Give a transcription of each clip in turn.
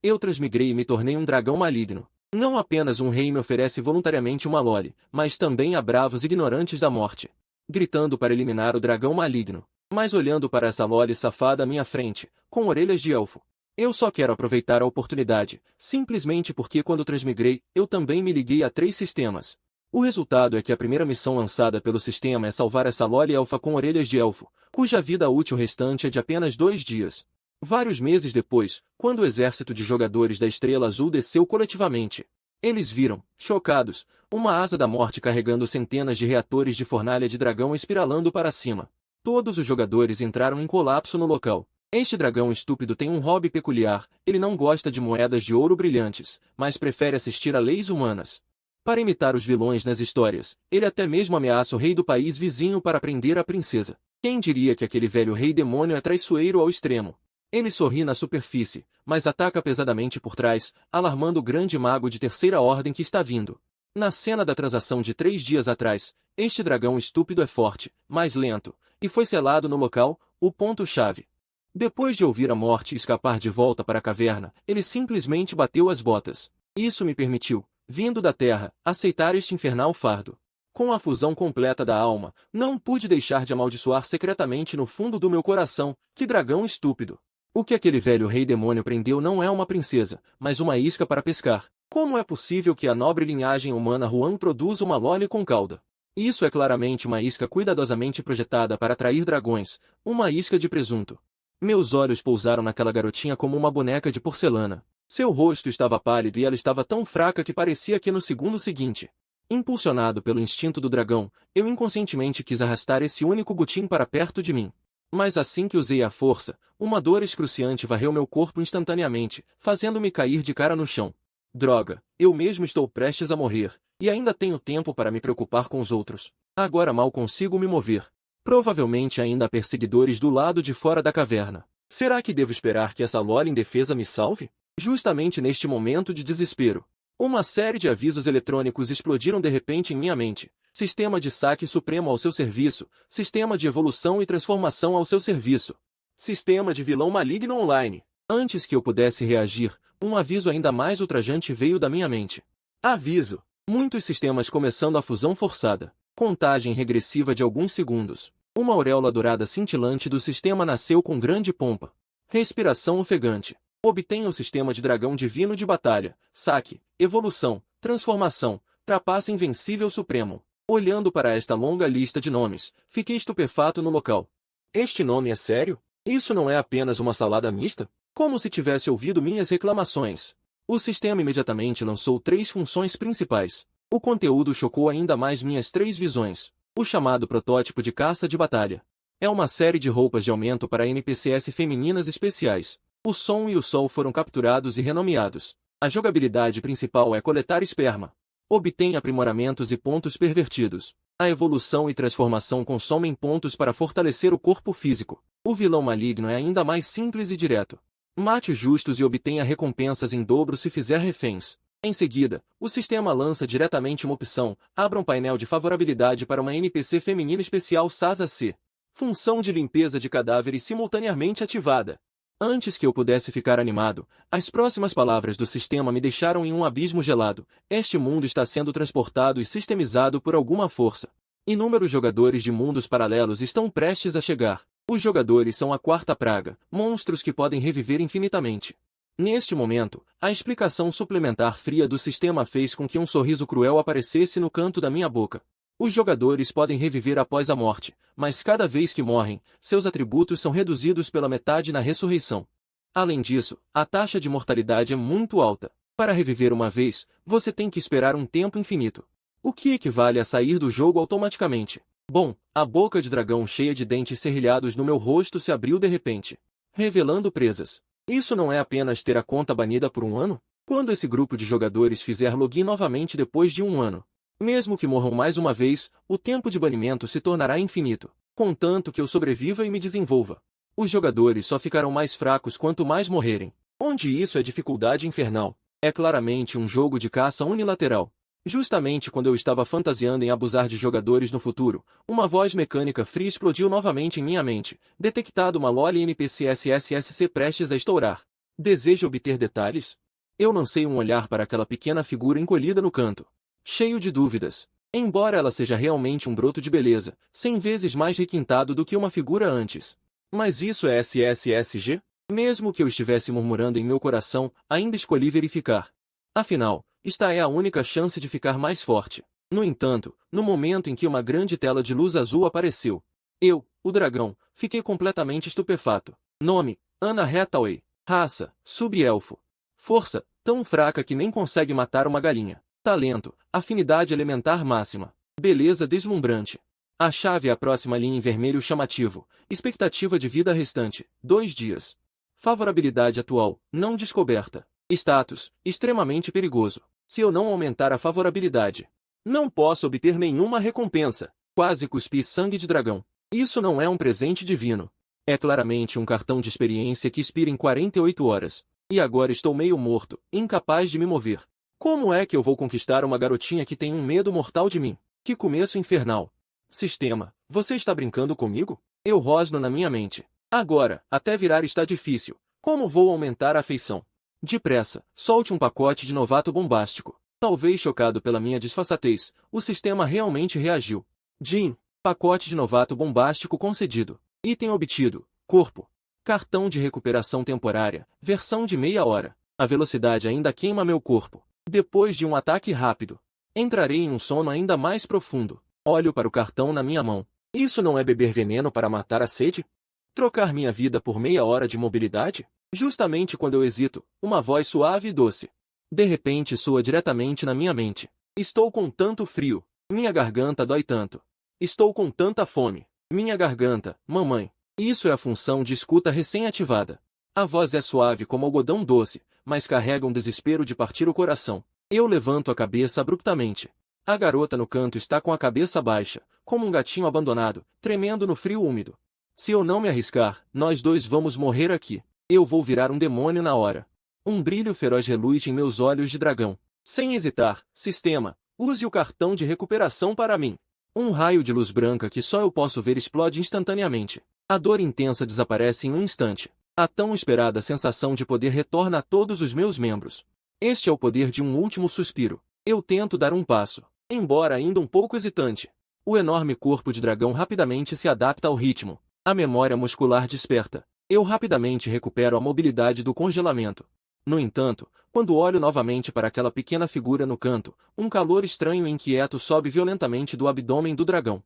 Eu transmigrei e me tornei um dragão maligno. Não apenas um rei me oferece voluntariamente uma lore, mas também a bravos ignorantes da morte. Gritando para eliminar o dragão maligno, mas olhando para essa lore safada à minha frente, com orelhas de elfo. Eu só quero aproveitar a oportunidade, simplesmente porque quando transmigrei, eu também me liguei a 3 sistemas. O resultado é que a primeira missão lançada pelo sistema é salvar essa lore elfa com orelhas de elfo, cuja vida útil restante é de apenas 2 dias. Vários meses depois, quando o exército de jogadores da Estrela Azul desceu coletivamente, eles viram, chocados, uma asa da morte carregando centenas de reatores de fornalha de dragão espiralando para cima. Todos os jogadores entraram em colapso no local. Este dragão estúpido tem um hobby peculiar, ele não gosta de moedas de ouro brilhantes, mas prefere assistir a leis humanas. Para imitar os vilões nas histórias, ele até mesmo ameaça o rei do país vizinho para prender a princesa. Quem diria que aquele velho rei demônio é traiçoeiro ao extremo? Ele sorri na superfície, mas ataca pesadamente por trás, alarmando o grande mago de terceira ordem que está vindo. Na cena da transação de 3 dias atrás, este dragão estúpido é forte, mais lento, e foi selado no local, o ponto-chave. Depois de ouvir a morte e escapar de volta para a caverna, ele simplesmente bateu as botas. Isso me permitiu, vindo da terra, aceitar este infernal fardo. Com a fusão completa da alma, não pude deixar de amaldiçoar secretamente no fundo do meu coração, que dragão estúpido. O que aquele velho rei demônio prendeu não é uma princesa, mas uma isca para pescar. Como é possível que a nobre linhagem humana Huan produza uma lore com cauda? Isso é claramente uma isca cuidadosamente projetada para atrair dragões, uma isca de presunto. Meus olhos pousaram naquela garotinha como uma boneca de porcelana. Seu rosto estava pálido e ela estava tão fraca que parecia que no segundo seguinte. Impulsionado pelo instinto do dragão, eu inconscientemente quis arrastar esse único butim para perto de mim. Mas assim que usei a força, uma dor excruciante varreu meu corpo instantaneamente, fazendo-me cair de cara no chão. Droga, eu mesmo estou prestes a morrer, e ainda tenho tempo para me preocupar com os outros. Agora mal consigo me mover. Provavelmente ainda há perseguidores do lado de fora da caverna. Será que devo esperar que essa lore indefesa me salve? Justamente neste momento de desespero, uma série de avisos eletrônicos explodiram de repente em minha mente. Sistema de saque supremo ao seu serviço. Sistema de evolução e transformação ao seu serviço. Sistema de vilão maligno online. Antes que eu pudesse reagir, um aviso ainda mais ultrajante veio da minha mente. Aviso. Muitos sistemas começando a fusão forçada. Contagem regressiva de alguns segundos. Uma auréola dourada cintilante do sistema nasceu com grande pompa. Respiração ofegante. Obtenha o sistema de dragão divino de batalha. Saque, evolução, transformação, trapaça invencível supremo. Olhando para esta longa lista de nomes, fiquei estupefato no local. Este nome é sério? Isso não é apenas uma salada mista? Como se tivesse ouvido minhas reclamações. O sistema imediatamente lançou 3 funções principais. O conteúdo chocou ainda mais minhas 3 visões. O chamado protótipo de caça de batalha. É uma série de roupas de aumento para NPCs femininas especiais. O som e o sol foram capturados e renomeados. A jogabilidade principal é coletar esperma. Obtém aprimoramentos e pontos pervertidos. A evolução e transformação consomem pontos para fortalecer o corpo físico. O vilão maligno é ainda mais simples e direto. Mate os justos e obtenha recompensas em dobro se fizer reféns. Em seguida, o sistema lança diretamente uma opção, abra um painel de favorabilidade para uma NPC feminina especial SAS-AC. Função de limpeza de cadáveres simultaneamente ativada. Antes que eu pudesse ficar animado, as próximas palavras do sistema me deixaram em um abismo gelado. Este mundo está sendo transportado e sistemizado por alguma força. Inúmeros jogadores de mundos paralelos estão prestes a chegar. Os jogadores são a 4ª praga, monstros que podem reviver infinitamente. Neste momento, a explicação suplementar fria do sistema fez com que um sorriso cruel aparecesse no canto da minha boca. Os jogadores podem reviver após a morte, mas cada vez que morrem, seus atributos são reduzidos pela metade na ressurreição. Além disso, a taxa de mortalidade é muito alta. Para reviver uma vez, você tem que esperar um tempo infinito. O que equivale a sair do jogo automaticamente. Bom, a boca de dragão cheia de dentes serrilhados no meu rosto se abriu de repente, revelando presas. Isso não é apenas ter a conta banida por um ano? Quando esse grupo de jogadores fizer login novamente depois de um ano, mesmo que morram mais uma vez, o tempo de banimento se tornará infinito, contanto que eu sobreviva e me desenvolva. Os jogadores só ficarão mais fracos quanto mais morrerem. Onde isso é dificuldade infernal. É claramente um jogo de caça unilateral. Justamente quando eu estava fantasiando em abusar de jogadores no futuro, uma voz mecânica fria explodiu novamente em minha mente. Detectado uma lore NPC SSSC prestes a estourar. Deseja obter detalhes? Eu lancei um olhar para aquela pequena figura encolhida no canto, cheio de dúvidas. Embora ela seja realmente um broto de beleza, 100 vezes mais requintado do que uma figura antes. Mas isso é SSSG? Mesmo que eu estivesse murmurando em meu coração, ainda escolhi verificar. Afinal, esta é a única chance de ficar mais forte. No entanto, no momento em que uma grande tela de luz azul apareceu, eu, o dragão, fiquei completamente estupefato. Nome: Anna Hathaway. Raça: sub-elfo. Força: tão fraca que nem consegue matar uma galinha. Talento: afinidade elementar máxima. Beleza deslumbrante. A chave é a próxima linha em vermelho chamativo. Expectativa de vida restante: 2 dias. Favorabilidade atual: não descoberta. Status: extremamente perigoso. Se eu não aumentar a favorabilidade, não posso obter nenhuma recompensa. Quase cuspi sangue de dragão. Isso não é um presente divino. É claramente um cartão de experiência que expira em 48 horas. E agora estou meio morto, incapaz de me mover. Como é que eu vou conquistar uma garotinha que tem um medo mortal de mim? Que começo infernal. Sistema, você está brincando comigo? Eu rosno na minha mente. Agora, até virar está difícil. Como vou aumentar a afeição? Depressa, solte um pacote de novato bombástico. Talvez chocado pela minha disfarçatez, o sistema realmente reagiu. Jim, pacote de novato bombástico concedido. Item obtido, corpo. Cartão de recuperação temporária, versão de meia hora. A velocidade ainda queima meu corpo. Depois de um ataque rápido, entrarei em um sono ainda mais profundo. Olho para o cartão na minha mão. Isso não é beber veneno para matar a sede? Trocar minha vida por meia hora de mobilidade? Justamente quando eu hesito, uma voz suave e doce. De repente soa diretamente na minha mente. Estou com tanto frio. Minha garganta dói tanto. Estou com tanta fome. Minha garganta, mamãe. Isso é a função de escuta recém-ativada. A voz é suave como algodão doce, mas carrega um desespero de partir o coração. Eu levanto a cabeça abruptamente. A garota no canto está com a cabeça baixa, como um gatinho abandonado, tremendo no frio úmido. Se eu não me arriscar, nós dois vamos morrer aqui. Eu vou virar um demônio na hora. Um brilho feroz reluz em meus olhos de dragão. Sem hesitar, sistema, use o cartão de recuperação para mim. Um raio de luz branca que só eu posso ver explode instantaneamente. A dor intensa desaparece em um instante. A tão esperada sensação de poder retorna a todos os meus membros. Este é o poder de um último suspiro. Eu tento dar um passo, embora ainda um pouco hesitante. O enorme corpo de dragão rapidamente se adapta ao ritmo. A memória muscular desperta. Eu rapidamente recupero a mobilidade do congelamento. No entanto, quando olho novamente para aquela pequena figura no canto, um calor estranho e inquieto sobe violentamente do abdômen do dragão.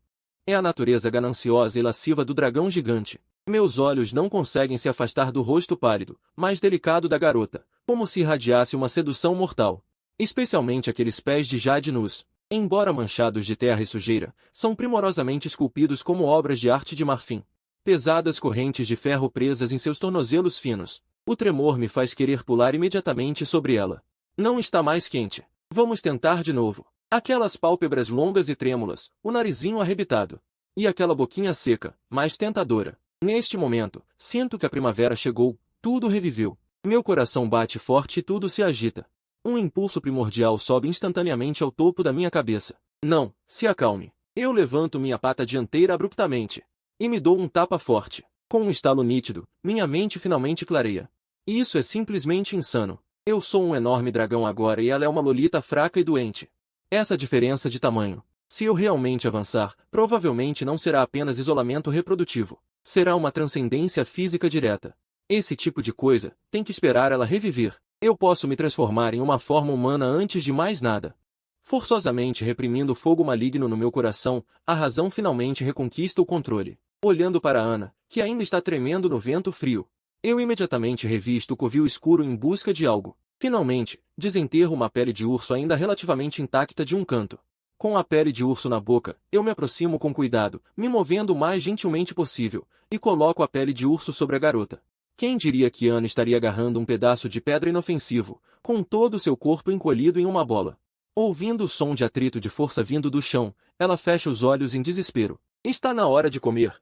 É a natureza gananciosa e lasciva do dragão gigante. Meus olhos não conseguem se afastar do rosto pálido, mais delicado da garota, como se irradiasse uma sedução mortal. Especialmente aqueles pés de jade nus, embora manchados de terra e sujeira, são primorosamente esculpidos como obras de arte de marfim. Pesadas correntes de ferro presas em seus tornozelos finos. O tremor me faz querer pular imediatamente sobre ela. Não está mais quente. Vamos tentar de novo. Aquelas pálpebras longas e trêmulas, o narizinho arrebitado. E aquela boquinha seca, mais tentadora. Neste momento, sinto que a primavera chegou, tudo reviveu. Meu coração bate forte e tudo se agita. Um impulso primordial sobe instantaneamente ao topo da minha cabeça. Não, se acalme. Eu levanto minha pata dianteira abruptamente. E me dou um tapa forte. Com um estalo nítido, minha mente finalmente clareia. Isso é simplesmente insano. Eu sou um enorme dragão agora e ela é uma lolita fraca e doente. Essa diferença de tamanho. Se eu realmente avançar, provavelmente não será apenas isolamento reprodutivo. Será uma transcendência física direta. Esse tipo de coisa, tem que esperar ela reviver. Eu posso me transformar em uma forma humana antes de mais nada. Forçosamente reprimindo o fogo maligno no meu coração, a razão finalmente reconquista o controle. Olhando para Anna, que ainda está tremendo no vento frio, eu imediatamente revisto o covil escuro em busca de algo. Finalmente, desenterro uma pele de urso ainda relativamente intacta de um canto. Com a pele de urso na boca, eu me aproximo com cuidado, me movendo o mais gentilmente possível, e coloco a pele de urso sobre a garota. Quem diria que Anna estaria agarrando um pedaço de pedra inofensivo, com todo o seu corpo encolhido em uma bola? Ouvindo o som de atrito de força vindo do chão, ela fecha os olhos em desespero. Está na hora de comer.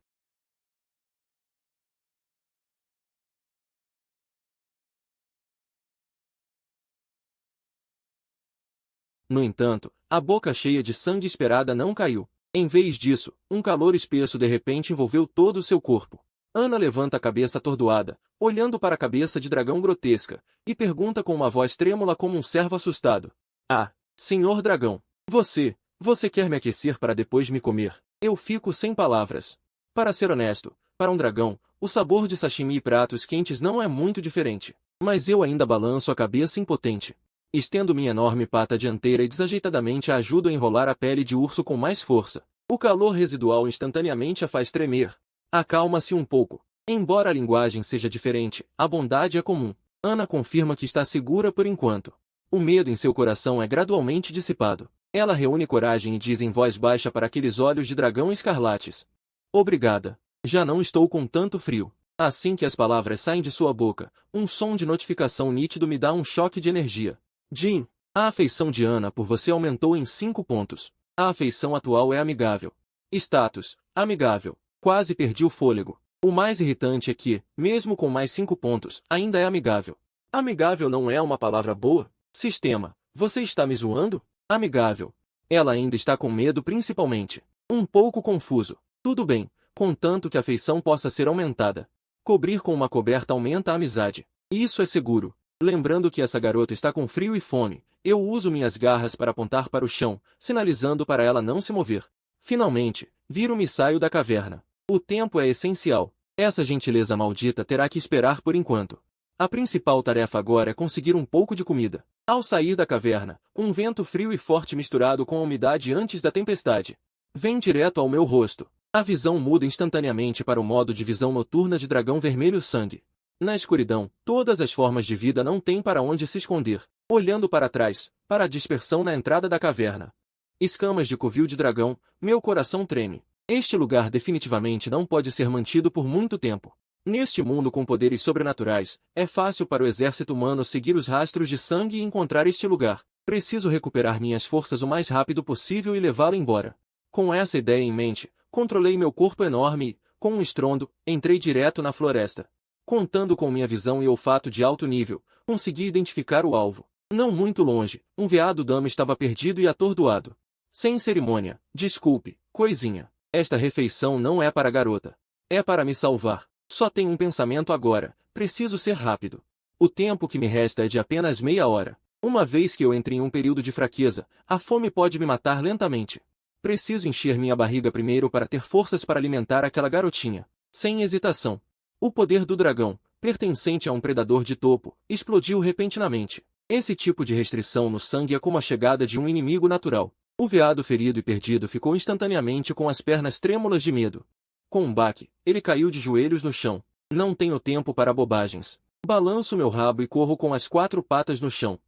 No entanto, a boca cheia de sangue esperada não caiu. Em vez disso, um calor espesso de repente envolveu todo o seu corpo. Anna levanta a cabeça atordoada, olhando para a cabeça de dragão grotesca, e pergunta com uma voz trêmula como um servo assustado. Ah, senhor dragão, você quer me aquecer para depois me comer? Eu fico sem palavras. Para ser honesto, para um dragão, o sabor de sashimi e pratos quentes não é muito diferente. Mas eu ainda balanço a cabeça impotente. Estendo minha enorme pata dianteira e desajeitadamente a ajudo a enrolar a pele de urso com mais força. O calor residual instantaneamente a faz tremer. Acalma-se um pouco. Embora a linguagem seja diferente, a bondade é comum. Ana confirma que está segura por enquanto. O medo em seu coração é gradualmente dissipado. Ela reúne coragem e diz em voz baixa para aqueles olhos de dragão escarlates. Obrigada. Já não estou com tanto frio. Assim que as palavras saem de sua boca, um som de notificação nítido me dá um choque de energia. Jin, a afeição de Ana por você aumentou em 5 pontos. A afeição atual é amigável. Status, amigável. Quase perdi o fôlego. O mais irritante é que, mesmo com mais 5 pontos, ainda é amigável. Amigável não é uma palavra boa? Sistema, você está me zoando? Amigável. Ela ainda está com medo principalmente. Um pouco confuso. Tudo bem, contanto que a afeição possa ser aumentada. Cobrir com uma coberta aumenta a amizade. Isso é seguro. Lembrando que essa garota está com frio e fome, eu uso minhas garras para apontar para o chão, sinalizando para ela não se mover. Finalmente, viro-me e saio da caverna. O tempo é essencial. Essa gentileza maldita terá que esperar por enquanto. A principal tarefa agora é conseguir um pouco de comida. Ao sair da caverna, um vento frio e forte misturado com a umidade antes da tempestade vem direto ao meu rosto. A visão muda instantaneamente para o modo de visão noturna de dragão vermelho sangue. Na escuridão, todas as formas de vida não têm para onde se esconder. Olhando para trás, para a dispersão na entrada da caverna. Escamas de covil de dragão, meu coração treme. Este lugar definitivamente não pode ser mantido por muito tempo. Neste mundo com poderes sobrenaturais, é fácil para o exército humano seguir os rastros de sangue e encontrar este lugar. Preciso recuperar minhas forças o mais rápido possível e levá-lo embora. Com essa ideia em mente, controlei meu corpo enorme e, com um estrondo, entrei direto na floresta. Contando com minha visão e olfato de alto nível, consegui identificar o alvo. Não muito longe, um veado-dama estava perdido e atordoado. Sem cerimônia, desculpe, coisinha. Esta refeição não é para a garota. É para me salvar. Só tenho um pensamento agora, preciso ser rápido. O tempo que me resta é de apenas meia hora. Uma vez que eu entre em um período de fraqueza, a fome pode me matar lentamente. Preciso encher minha barriga primeiro para ter forças para alimentar aquela garotinha. Sem hesitação. O poder do dragão, pertencente a um predador de topo, explodiu repentinamente. Esse tipo de restrição no sangue é como a chegada de um inimigo natural. O veado ferido e perdido ficou instantaneamente com as pernas trêmulas de medo. Com um baque, ele caiu de joelhos no chão. Não tenho tempo para bobagens. Balanço meu rabo e corro com as 4 patas no chão.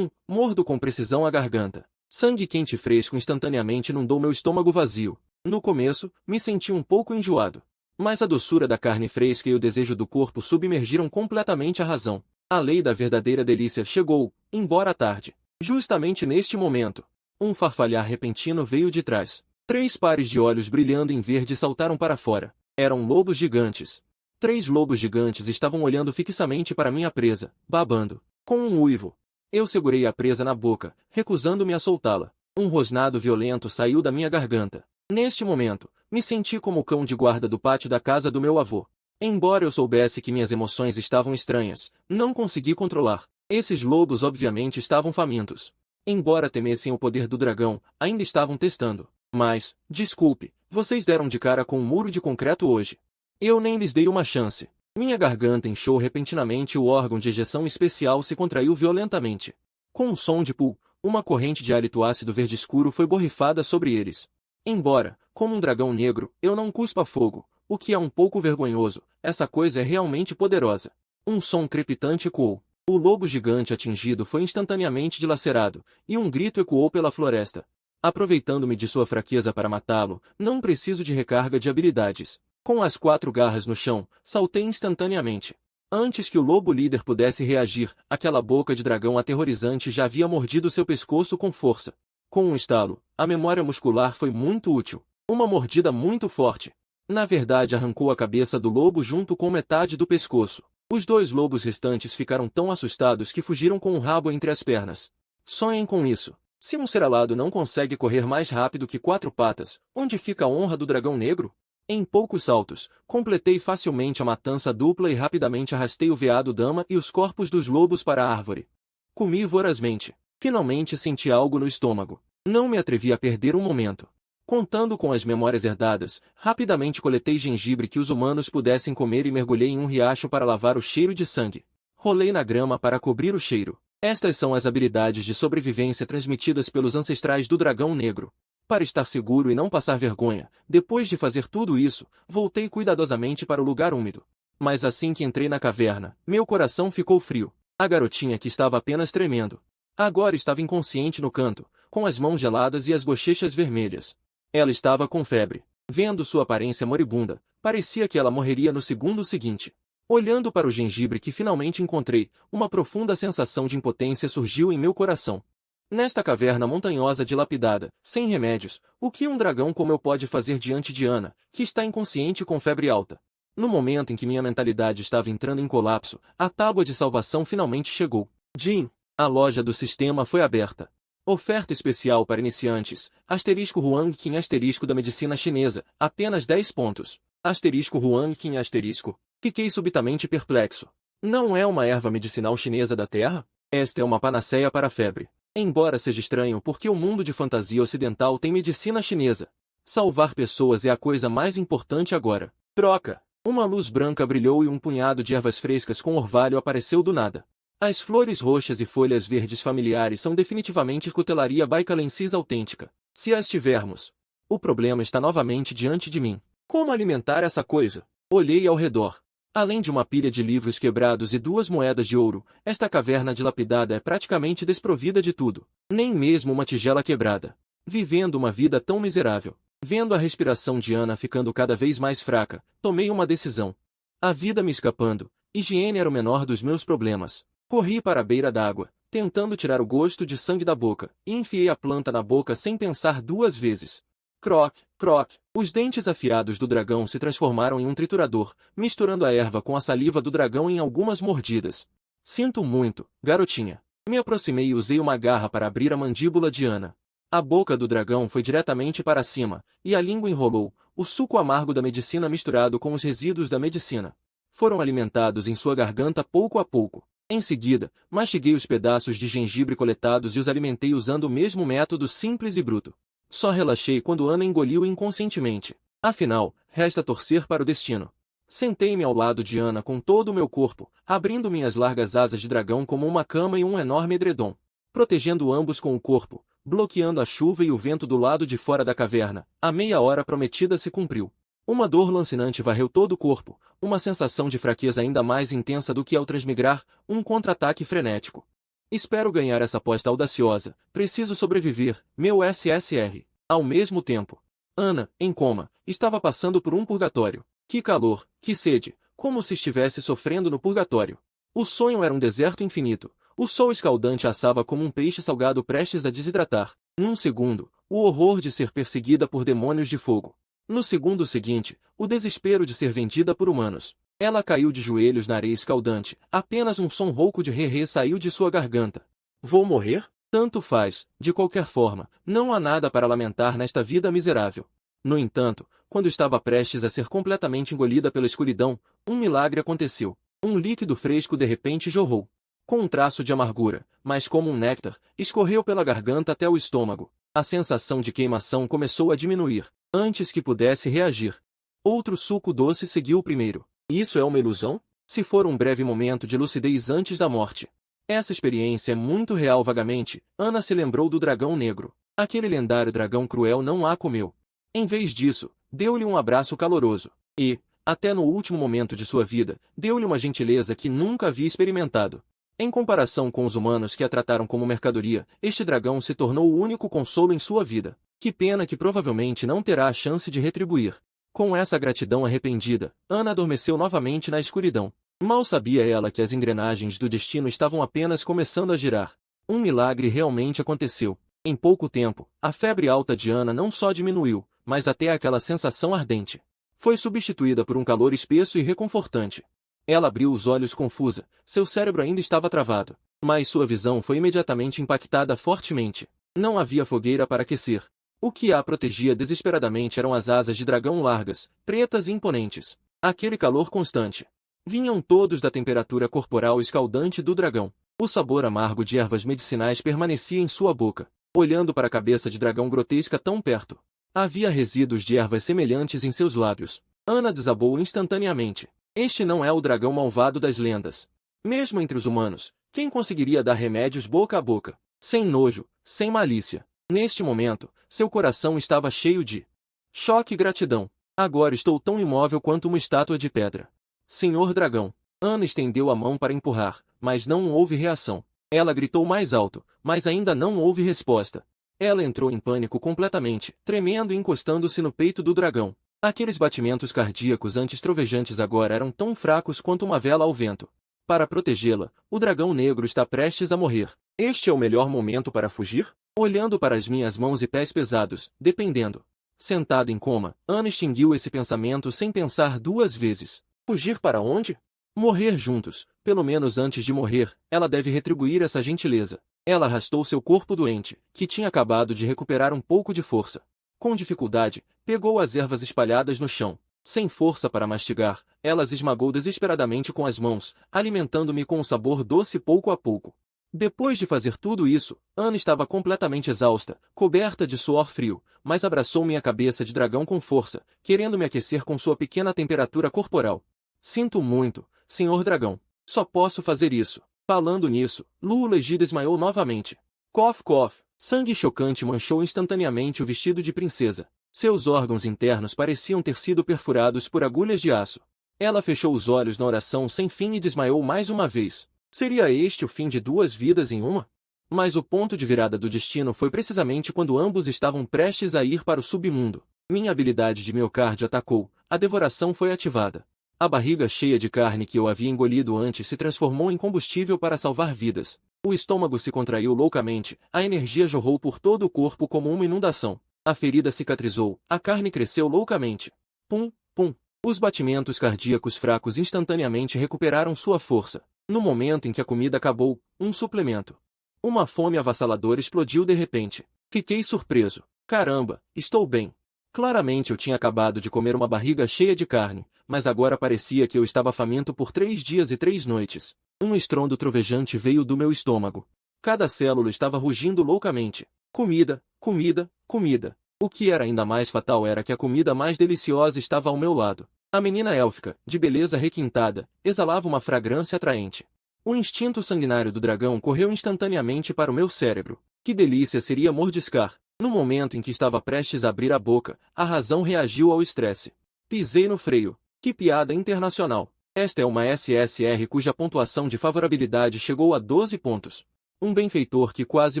Mordo com precisão a garganta. Sangue quente e fresco instantaneamente inundou meu estômago vazio. No começo, me senti um pouco enjoado. Mas a doçura da carne fresca e o desejo do corpo submergiram completamente a razão. A lei da verdadeira delícia chegou, embora tarde. Justamente neste momento, um farfalhar repentino veio de trás. 3 pares de olhos brilhando em verde saltaram para fora. Eram lobos gigantes. 3 lobos gigantes estavam olhando fixamente para minha presa, babando. Com um uivo, eu segurei a presa na boca, recusando-me a soltá-la. Um rosnado violento saiu da minha garganta. Neste momento, me senti como o cão de guarda do pátio da casa do meu avô. Embora eu soubesse que minhas emoções estavam estranhas, não consegui controlar. Esses lobos obviamente estavam famintos. Embora temessem o poder do dragão, ainda estavam testando. Mas, desculpe, vocês deram de cara com um muro de concreto hoje. Eu nem lhes dei uma chance. Minha garganta inchou repentinamente e o órgão de ejeção especial se contraiu violentamente. Com um som de pul, uma corrente de hálito ácido verde escuro foi borrifada sobre eles. Embora, como um dragão negro, eu não cuspa fogo, o que é um pouco vergonhoso, essa coisa é realmente poderosa. Um som crepitante ecoou. O lobo gigante atingido foi instantaneamente dilacerado, e um grito ecoou pela floresta. Aproveitando-me de sua fraqueza para matá-lo, não preciso de recarga de habilidades. Com as 4 garras no chão, saltei instantaneamente. Antes que o lobo líder pudesse reagir, aquela boca de dragão aterrorizante já havia mordido seu pescoço com força. Com um estalo, a memória muscular foi muito útil. Uma mordida muito forte. Na verdade, arrancou a cabeça do lobo junto com metade do pescoço. Os 2 lobos restantes ficaram tão assustados que fugiram com o rabo entre as pernas. Sonhem com isso. Se um ser alado não consegue correr mais rápido que 4 patas, onde fica a honra do dragão negro? Em poucos saltos, completei facilmente a matança dupla e rapidamente arrastei o veado-dama e os corpos dos lobos para a árvore. Comi vorazmente. Finalmente senti algo no estômago. Não me atrevi a perder um momento. Contando com as memórias herdadas, rapidamente coletei gengibre que os humanos pudessem comer e mergulhei em um riacho para lavar o cheiro de sangue. Rolei na grama para cobrir o cheiro. Estas são as habilidades de sobrevivência transmitidas pelos ancestrais do dragão negro. Para estar seguro e não passar vergonha, depois de fazer tudo isso, voltei cuidadosamente para o lugar úmido. Mas assim que entrei na caverna, meu coração ficou frio. A garotinha que estava apenas tremendo. Agora estava inconsciente no canto, com as mãos geladas e as bochechas vermelhas. Ela estava com febre. Vendo sua aparência moribunda, parecia que ela morreria no segundo seguinte. Olhando para o gengibre que finalmente encontrei, uma profunda sensação de impotência surgiu em meu coração. Nesta caverna montanhosa dilapidada, sem remédios, o que um dragão como eu pode fazer diante de Ana, que está inconsciente com febre alta? No momento em que minha mentalidade estava entrando em colapso, a tábua de salvação finalmente chegou. Jin, a loja do sistema foi aberta. Oferta especial para iniciantes, asterisco Huang Qin asterisco da medicina chinesa, apenas 10 pontos. Asterisco Huang Qin asterisco. Fiquei subitamente perplexo. Não é uma erva medicinal chinesa da Terra? Esta é uma panaceia para a febre. Embora seja estranho porque o mundo de fantasia ocidental tem medicina chinesa. Salvar pessoas é a coisa mais importante agora. Troca! Uma luz branca brilhou e um punhado de ervas frescas com orvalho apareceu do nada. As flores roxas e folhas verdes familiares são definitivamente cutelaria baicalensis autêntica. Se as tivermos. O problema está novamente diante de mim. Como alimentar essa coisa? Olhei ao redor. Além de uma pilha de livros quebrados e 2 moedas de ouro, esta caverna dilapidada é praticamente desprovida de tudo. Nem mesmo uma tigela quebrada. Vivendo uma vida tão miserável. Vendo a respiração de Ana ficando cada vez mais fraca, tomei uma decisão. A vida me escapando, higiene era o menor dos meus problemas. Corri para a beira d'água, tentando tirar o gosto de sangue da boca, e enfiei a planta na boca sem pensar 2 vezes. Croc, croc. Os dentes afiados do dragão se transformaram em um triturador, misturando a erva com a saliva do dragão em algumas mordidas. Sinto muito, garotinha. Me aproximei e usei uma garra para abrir a mandíbula de Ana. A boca do dragão foi diretamente para cima, e a língua enrolou, o suco amargo da medicina misturado com os resíduos da medicina. Foram alimentados em sua garganta pouco a pouco. Em seguida, mastiguei os pedaços de gengibre coletados e os alimentei usando o mesmo método simples e bruto. Só relaxei quando Ana engoliu inconscientemente. Afinal, resta torcer para o destino. Sentei-me ao lado de Ana com todo o meu corpo, abrindo minhas largas asas de dragão como uma cama e um enorme edredom. Protegendo ambos com o corpo, bloqueando a chuva e o vento do lado de fora da caverna, a meia hora prometida se cumpriu. Uma dor lancinante varreu todo o corpo, uma sensação de fraqueza ainda mais intensa do que ao transmigrar, um contra-ataque frenético. Espero ganhar essa aposta audaciosa, preciso sobreviver, meu SSR. Ao mesmo tempo, Ana, em coma, estava passando por um purgatório. Que calor, que sede, como se estivesse sofrendo no purgatório. O sonho era um deserto infinito. O sol escaldante assava como um peixe salgado prestes a desidratar. Num segundo, o horror de ser perseguida por demônios de fogo. No segundo seguinte, o desespero de ser vendida por humanos. Ela caiu de joelhos na areia escaldante. Apenas um som rouco de rê-rê saiu de sua garganta. Vou morrer? Tanto faz. De qualquer forma, não há nada para lamentar nesta vida miserável. No entanto, quando estava prestes a ser completamente engolida pela escuridão, um milagre aconteceu. Um líquido fresco de repente jorrou. Com um traço de amargura, mas como um néctar, escorreu pela garganta até o estômago. A sensação de queimação começou a diminuir, antes que pudesse reagir. Outro suco doce seguiu o primeiro. Isso é uma ilusão? Se for um breve momento de lucidez antes da morte. Essa experiência é muito real vagamente. Ana se lembrou do dragão negro. Aquele lendário dragão cruel não a comeu. Em vez disso, deu-lhe um abraço caloroso. E, até no último momento de sua vida, deu-lhe uma gentileza que nunca havia experimentado. Em comparação com os humanos que a trataram como mercadoria, este dragão se tornou o único consolo em sua vida. Que pena que provavelmente não terá a chance de retribuir. Com essa gratidão arrependida, Ana adormeceu novamente na escuridão. Mal sabia ela que as engrenagens do destino estavam apenas começando a girar. Um milagre realmente aconteceu. Em pouco tempo, a febre alta de Ana não só diminuiu, mas até aquela sensação ardente foi substituída por um calor espesso e reconfortante. Ela abriu os olhos confusa, seu cérebro ainda estava travado, mas sua visão foi imediatamente impactada fortemente. Não havia fogueira para aquecer. O que a protegia desesperadamente eram as asas de dragão largas, pretas e imponentes. Aquele calor constante. Vinham todos da temperatura corporal escaldante do dragão. O sabor amargo de ervas medicinais permanecia em sua boca. Olhando para a cabeça de dragão grotesca tão perto, havia resíduos de ervas semelhantes em seus lábios. Ana desabou instantaneamente. Este não é o dragão malvado das lendas. Mesmo entre os humanos, quem conseguiria dar remédios boca a boca? Sem nojo, sem malícia. Neste momento, seu coração estava cheio de choque e gratidão. Agora estou tão imóvel quanto uma estátua de pedra. Senhor dragão. Ana estendeu a mão para empurrar, mas não houve reação. Ela gritou mais alto, mas ainda não houve resposta. Ela entrou em pânico completamente, tremendo e encostando-se no peito do dragão. Aqueles batimentos cardíacos antes trovejantes agora eram tão fracos quanto uma vela ao vento. Para protegê-la, o dragão negro está prestes a morrer. Este é o melhor momento para fugir? Olhando para as minhas mãos e pés pesados, dependendo. Sentada em coma, Ana extinguiu esse pensamento sem pensar duas vezes. Fugir para onde? Morrer juntos. Pelo menos antes de morrer, ela deve retribuir essa gentileza. Ela arrastou seu corpo doente, que tinha acabado de recuperar um pouco de força. Com dificuldade, pegou as ervas espalhadas no chão. Sem força para mastigar, ela as esmagou desesperadamente com as mãos, alimentando-me com um sabor doce pouco a pouco. Depois de fazer tudo isso, Ana estava completamente exausta, coberta de suor frio, mas abraçou minha cabeça de dragão com força, querendo me aquecer com sua pequena temperatura corporal. Sinto muito, senhor dragão. Só posso fazer isso. Falando nisso, Lula-G desmaiou novamente. Cof, cof. Sangue chocante manchou instantaneamente o vestido de princesa. Seus órgãos internos pareciam ter sido perfurados por agulhas de aço. Ela fechou os olhos na oração sem fim e desmaiou mais uma vez. Seria este o fim de duas vidas em uma? Mas o ponto de virada do destino foi precisamente quando ambos estavam prestes a ir para o submundo. Minha habilidade de miocárdio atacou, a devoração foi ativada. A barriga cheia de carne que eu havia engolido antes se transformou em combustível para salvar vidas. O estômago se contraiu loucamente, a energia jorrou por todo o corpo como uma inundação. A ferida cicatrizou, a carne cresceu loucamente. Pum, pum. Os batimentos cardíacos fracos instantaneamente recuperaram sua força. No momento em que a comida acabou, um suplemento. Uma fome avassaladora explodiu de repente. Fiquei surpreso. Caramba, estou bem. Claramente eu tinha acabado de comer uma barriga cheia de carne, mas agora parecia que eu estava faminto por 3 dias e 3 noites. Um estrondo trovejante veio do meu estômago. Cada célula estava rugindo loucamente. Comida, comida, comida. O que era ainda mais fatal era que a comida mais deliciosa estava ao meu lado. A menina élfica, de beleza requintada, exalava uma fragrância atraente. O instinto sanguinário do dragão correu instantaneamente para o meu cérebro. Que delícia seria mordiscar! No momento em que estava prestes a abrir a boca, a razão reagiu ao estresse. Pisei no freio. Que piada internacional! Esta é uma SSR cuja pontuação de favorabilidade chegou a 12 pontos. Um benfeitor que quase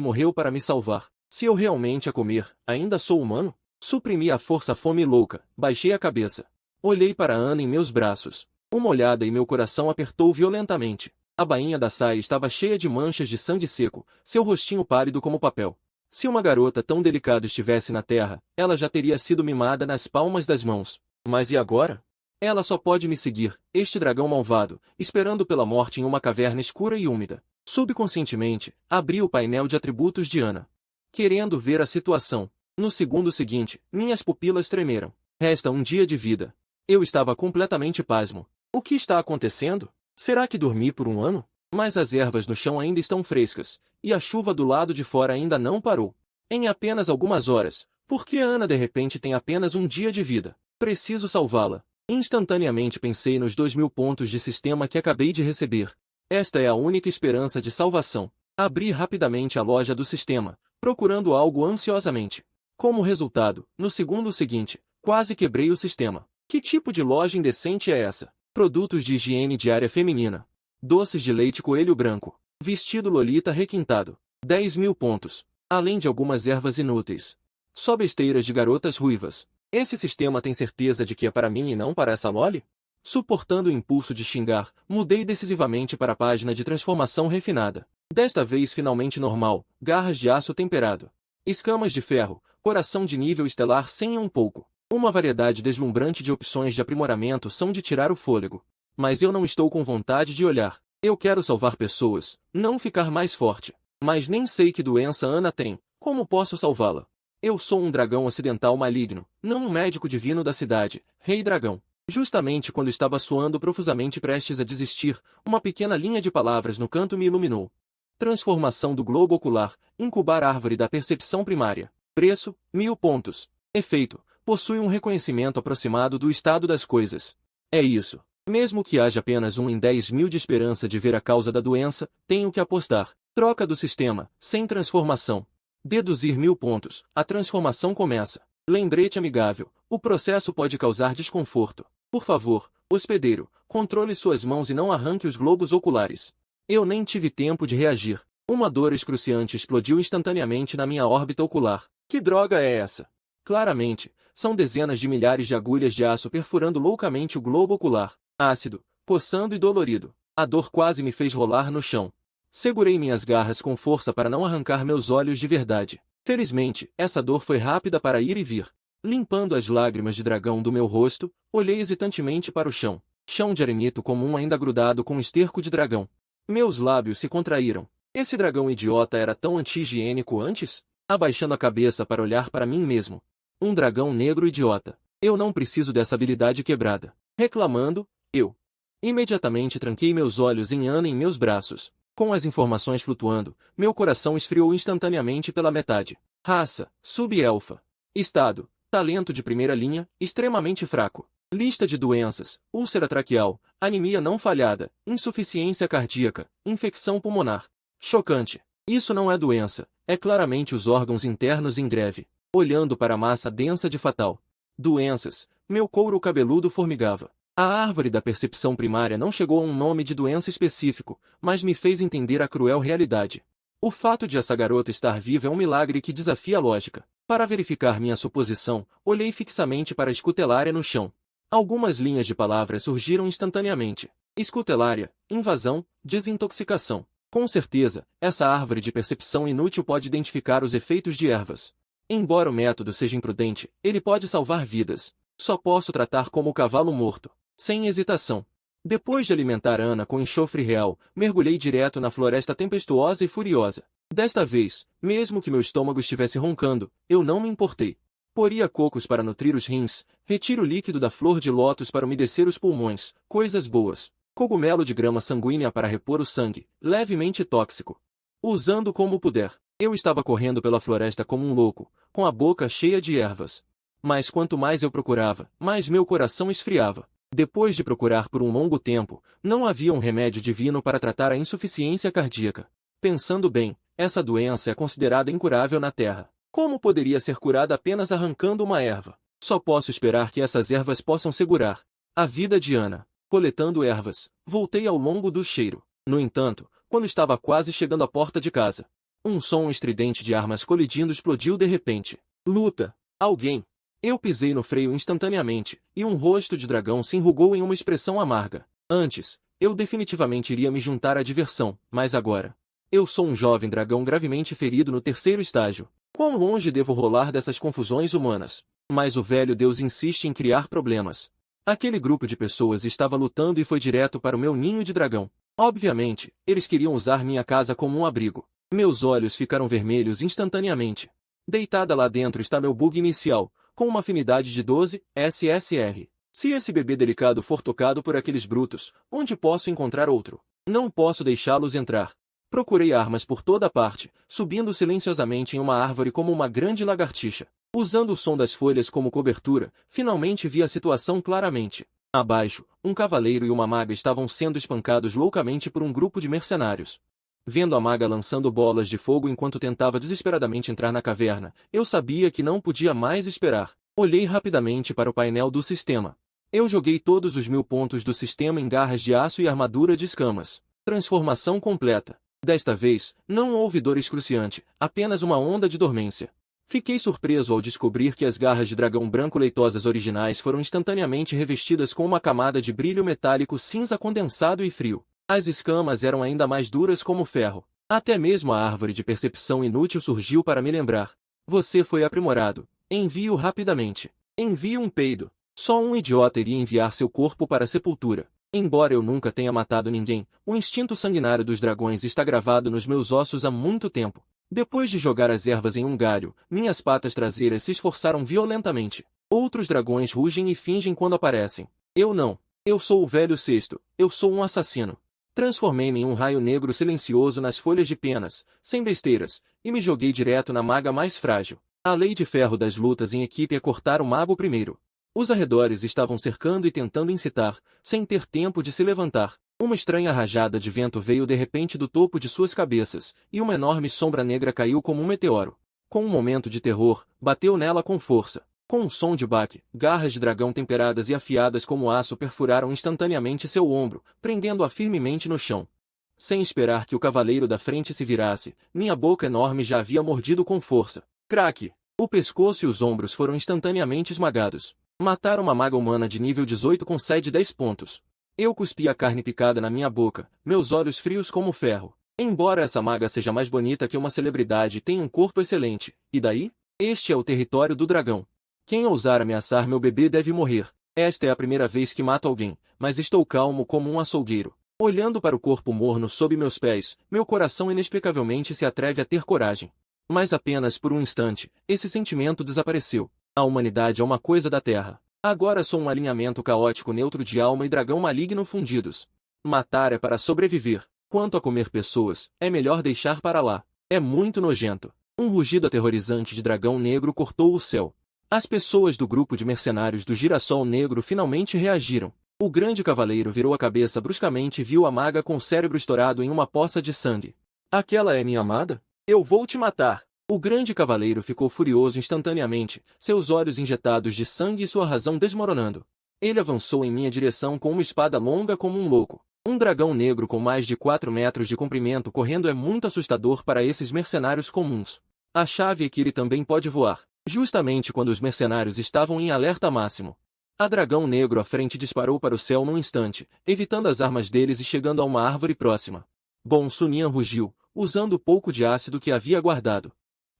morreu para me salvar. Se eu realmente a comer, ainda sou humano? Suprimi a força-fome louca, baixei a cabeça. Olhei para Ana em meus braços. Uma olhada e meu coração apertou violentamente. A bainha da saia estava cheia de manchas de sangue seco, seu rostinho pálido como papel. Se uma garota tão delicada estivesse na terra, ela já teria sido mimada nas palmas das mãos. Mas e agora? Ela só pode me seguir, este dragão malvado, esperando pela morte em uma caverna escura e úmida. Subconscientemente, abri o painel de atributos de Ana. Querendo ver a situação. No segundo seguinte, minhas pupilas tremeram. Resta um dia de vida. Eu estava completamente pasmo. O que está acontecendo? Será que dormi por um ano? Mas as ervas no chão ainda estão frescas, e a chuva do lado de fora ainda não parou. Em apenas algumas horas, por que Ana de repente tem apenas um dia de vida? Preciso salvá-la. Instantaneamente pensei nos 2.000 pontos de sistema que acabei de receber. Esta é a única esperança de salvação. Abri rapidamente a loja do sistema, procurando algo ansiosamente. Como resultado, no segundo seguinte, quase quebrei o sistema. Que tipo de loja indecente é essa? Produtos de higiene diária feminina. Doces de leite coelho branco. Vestido lolita requintado. 10.000 pontos. Além de algumas ervas inúteis. Só besteiras de garotas ruivas. Esse sistema tem certeza de que é para mim e não para essa loli? Suportando o impulso de xingar, mudei decisivamente para a página de transformação refinada. Desta vez finalmente normal, garras de aço temperado. Escamas de ferro, coração de nível estelar sem um pouco. Uma variedade deslumbrante de opções de aprimoramento são de tirar o fôlego. Mas eu não estou com vontade de olhar. Eu quero salvar pessoas, não ficar mais forte. Mas nem sei que doença Ana tem. Como posso salvá-la? Eu sou um dragão ocidental maligno, não um médico divino da cidade, Rei Dragão. Justamente quando estava suando profusamente prestes a desistir, uma pequena linha de palavras no canto me iluminou. Transformação do globo ocular, incubar árvore da percepção primária. Preço, 1000 pontos. Efeito, possui um reconhecimento aproximado do estado das coisas. É isso. Mesmo que haja apenas 1 em 10.000 de esperança de ver a causa da doença, tenho que apostar. Troca do sistema, sem transformação. Deduzir 1000 pontos, a transformação começa. Lembrete amigável, o processo pode causar desconforto. Por favor, hospedeiro, controle suas mãos e não arranque os globos oculares. Eu nem tive tempo de reagir. Uma dor excruciante explodiu instantaneamente na minha órbita ocular. Que droga é essa? Claramente, são dezenas de milhares de agulhas de aço perfurando loucamente o globo ocular. Ácido, coçando e dolorido. A dor quase me fez rolar no chão. Segurei minhas garras com força para não arrancar meus olhos de verdade. Felizmente, essa dor foi rápida para ir e vir. Limpando as lágrimas de dragão do meu rosto, olhei hesitantemente para o chão. Chão de arenito comum ainda grudado com esterco de dragão. Meus lábios se contraíram. Esse dragão idiota era tão anti-higiênico antes? Abaixando a cabeça para olhar para mim mesmo. Um dragão negro idiota. Eu não preciso dessa habilidade quebrada. Reclamando, eu imediatamente tranquei meus olhos em Ana em meus braços. Com as informações flutuando, meu coração esfriou instantaneamente pela metade. Raça, sub-elfa. Estado, talento de primeira linha, extremamente fraco. Lista de doenças, úlcera traqueal, anemia não falhada, insuficiência cardíaca, infecção pulmonar. Chocante. Isso não é doença, é claramente os órgãos internos em greve. Olhando para a massa densa de fatal. Doenças, meu couro cabeludo formigava. A árvore da percepção primária não chegou a um nome de doença específico, mas me fez entender a cruel realidade. O fato de essa garota estar viva é um milagre que desafia a lógica. Para verificar minha suposição, olhei fixamente para a escutelária no chão. Algumas linhas de palavras surgiram instantaneamente. Escutelária, invasão, desintoxicação. Com certeza, essa árvore de percepção inútil pode identificar os efeitos de ervas. Embora o método seja imprudente, ele pode salvar vidas. Só posso tratar como o cavalo morto. Sem hesitação. Depois de alimentar Ana com enxofre real, mergulhei direto na floresta tempestuosa e furiosa. Desta vez, mesmo que meu estômago estivesse roncando, eu não me importei. Poria cocos para nutrir os rins, retiro líquido da flor de lótus para umedecer os pulmões, coisas boas. Cogumelo de grama sanguínea para repor o sangue, levemente tóxico. Usando como puder. Eu estava correndo pela floresta como um louco, com a boca cheia de ervas. Mas quanto mais eu procurava, mais meu coração esfriava. Depois de procurar por um longo tempo, não havia um remédio divino para tratar a insuficiência cardíaca. Pensando bem, essa doença é considerada incurável na Terra. Como poderia ser curada apenas arrancando uma erva? Só posso esperar que essas ervas possam segurar a vida de Ana. Coletando ervas, voltei ao longo do cheiro. No entanto, quando estava quase chegando à porta de casa, um som estridente de armas colidindo explodiu de repente. Luta! Alguém! Eu pisei no freio instantaneamente, e um rosto de dragão se enrugou em uma expressão amarga. Antes, eu definitivamente iria me juntar à diversão, mas agora... Eu sou um jovem dragão gravemente ferido no 3º estágio. Quão longe devo rolar dessas confusões humanas? Mas o velho Deus insiste em criar problemas. Aquele grupo de pessoas estava lutando e foi direto para o meu ninho de dragão. Obviamente, eles queriam usar minha casa como um abrigo. Meus olhos ficaram vermelhos instantaneamente. Deitada lá dentro está meu bug inicial, com uma afinidade de 12 SSR. Se esse bebê delicado for tocado por aqueles brutos, onde posso encontrar outro? Não posso deixá-los entrar. Procurei armas por toda parte, subindo silenciosamente em uma árvore como uma grande lagartixa. Usando o som das folhas como cobertura, finalmente vi a situação claramente. Abaixo, um cavaleiro e uma maga estavam sendo espancados loucamente por um grupo de mercenários. Vendo a maga lançando bolas de fogo enquanto tentava desesperadamente entrar na caverna, eu sabia que não podia mais esperar. Olhei rapidamente para o painel do sistema. Eu joguei todos os 1000 pontos do sistema em garras de aço e armadura de escamas. Transformação completa. Desta vez, não houve dor excruciante, apenas uma onda de dormência. Fiquei surpreso ao descobrir que as garras de dragão branco leitosas originais foram instantaneamente revestidas com uma camada de brilho metálico cinza condensado e frio. As escamas eram ainda mais duras como ferro. Até mesmo a árvore de percepção inútil surgiu para me lembrar. Você foi aprimorado. Envie-o rapidamente. Envie um peido. Só um idiota iria enviar seu corpo para a sepultura. Embora eu nunca tenha matado ninguém, o instinto sanguinário dos dragões está gravado nos meus ossos há muito tempo. Depois de jogar as ervas em um galho, minhas patas traseiras se esforçaram violentamente. Outros dragões rugem e fingem quando aparecem. Eu não. Eu sou o velho cesto. Eu sou um assassino. Transformei-me em um raio negro silencioso nas folhas de penas, sem besteiras, e me joguei direto na maga mais frágil. A lei de ferro das lutas em equipe é cortar o mago primeiro. Os arredores estavam cercando e tentando incitar, sem ter tempo de se levantar. Uma estranha rajada de vento veio de repente do topo de suas cabeças, e uma enorme sombra negra caiu como um meteoro. Com um momento de terror, bateu nela com força. Com um som de baque, garras de dragão temperadas e afiadas como aço perfuraram instantaneamente seu ombro, prendendo-a firmemente no chão. Sem esperar que o cavaleiro da frente se virasse, minha boca enorme já havia mordido com força. Craque! O pescoço e os ombros foram instantaneamente esmagados. Mataram uma maga humana de nível 18 com side 10 pontos. Eu cuspi a carne picada na minha boca, meus olhos frios como ferro. Embora essa maga seja mais bonita que uma celebridade e tenha um corpo excelente, e daí? Este é o território do dragão. Quem ousar ameaçar meu bebê deve morrer. Esta é a primeira vez que mato alguém, mas estou calmo como um açougueiro. Olhando para o corpo morno sob meus pés, meu coração inexplicavelmente se atreve a ter coragem. Mas apenas por um instante, esse sentimento desapareceu. A humanidade é uma coisa da terra. Agora sou um alinhamento caótico neutro de alma e dragão maligno fundidos. Matar é para sobreviver. Quanto a comer pessoas, é melhor deixar para lá. É muito nojento. Um rugido aterrorizante de dragão negro cortou o céu. As pessoas do grupo de mercenários do Girassol Negro finalmente reagiram. O grande cavaleiro virou a cabeça bruscamente e viu a maga com o cérebro estourado em uma poça de sangue. Aquela é minha amada? Eu vou te matar! O grande cavaleiro ficou furioso instantaneamente, seus olhos injetados de sangue e sua razão desmoronando. Ele avançou em minha direção com uma espada longa como um louco. Um dragão negro com mais de 4 metros de comprimento correndo é muito assustador para esses mercenários comuns. A chave é que ele também pode voar. Justamente quando os mercenários estavam em alerta máximo. A dragão negro à frente disparou para o céu num instante, evitando as armas deles e chegando a uma árvore próxima. Bom, Sunian rugiu, usando o pouco de ácido que havia guardado.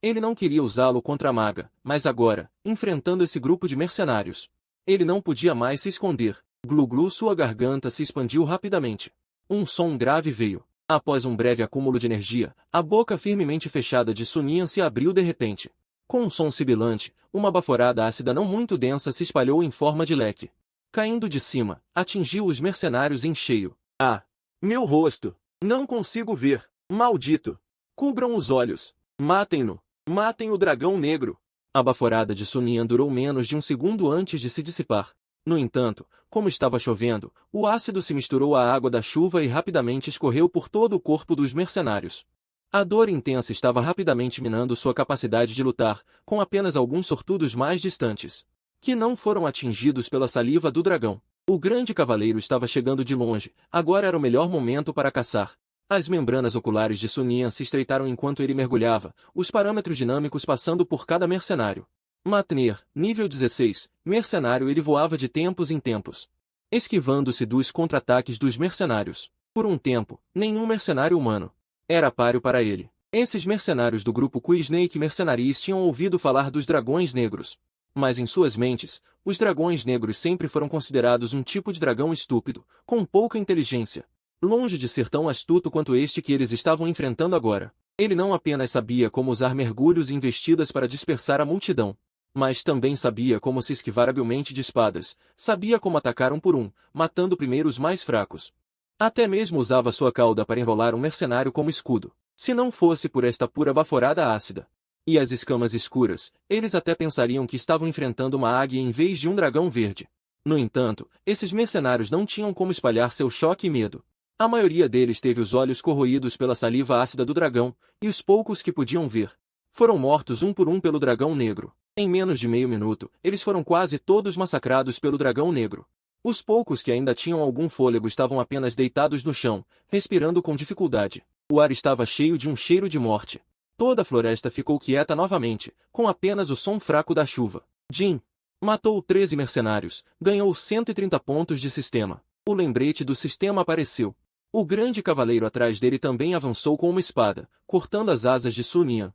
Ele não queria usá-lo contra a maga, mas agora, enfrentando esse grupo de mercenários, ele não podia mais se esconder. Glu-glu, sua garganta se expandiu rapidamente. Um som grave veio. Após um breve acúmulo de energia, a boca firmemente fechada de Sunian se abriu de repente. Com um som sibilante, uma baforada ácida não muito densa se espalhou em forma de leque. Caindo de cima, atingiu os mercenários em cheio. Ah! Meu rosto! Não consigo ver! Maldito! Cubram os olhos! Matem-no! Matem o dragão negro! A baforada de Sunian durou menos de um segundo antes de se dissipar. No entanto, como estava chovendo, o ácido se misturou à água da chuva e rapidamente escorreu por todo o corpo dos mercenários. A dor intensa estava rapidamente minando sua capacidade de lutar, com apenas alguns sortudos mais distantes, que não foram atingidos pela saliva do dragão. O grande cavaleiro estava chegando de longe, agora era o melhor momento para caçar. As membranas oculares de Sunian se estreitaram enquanto ele mergulhava, os parâmetros dinâmicos passando por cada mercenário. Matner, nível 16, mercenário. Ele voava de tempos em tempos, esquivando-se dos contra-ataques dos mercenários. Por um tempo, nenhum mercenário humano era páreo para ele. Esses mercenários do grupo Snake Mercenaries tinham ouvido falar dos dragões negros. Mas em suas mentes, os dragões negros sempre foram considerados um tipo de dragão estúpido, com pouca inteligência. Longe de ser tão astuto quanto este que eles estavam enfrentando agora. Ele não apenas sabia como usar mergulhos e investidas para dispersar a multidão, mas também sabia como se esquivar habilmente de espadas, sabia como atacar um por um, matando primeiro os mais fracos. Até mesmo usava sua cauda para enrolar um mercenário como escudo. Se não fosse por esta pura baforada ácida e as escamas escuras, eles até pensariam que estavam enfrentando uma águia em vez de um dragão verde. No entanto, esses mercenários não tinham como espalhar seu choque e medo. A maioria deles teve os olhos corroídos pela saliva ácida do dragão, e os poucos que podiam ver foram mortos um por um pelo dragão negro. Em menos de meio minuto, eles foram quase todos massacrados pelo dragão negro. Os poucos que ainda tinham algum fôlego estavam apenas deitados no chão, respirando com dificuldade. O ar estava cheio de um cheiro de morte. Toda a floresta ficou quieta novamente, com apenas o som fraco da chuva. Jin matou 13 mercenários, ganhou 130 pontos de sistema. O lembrete do sistema apareceu. O grande cavaleiro atrás dele também avançou com uma espada, cortando as asas de Sunian.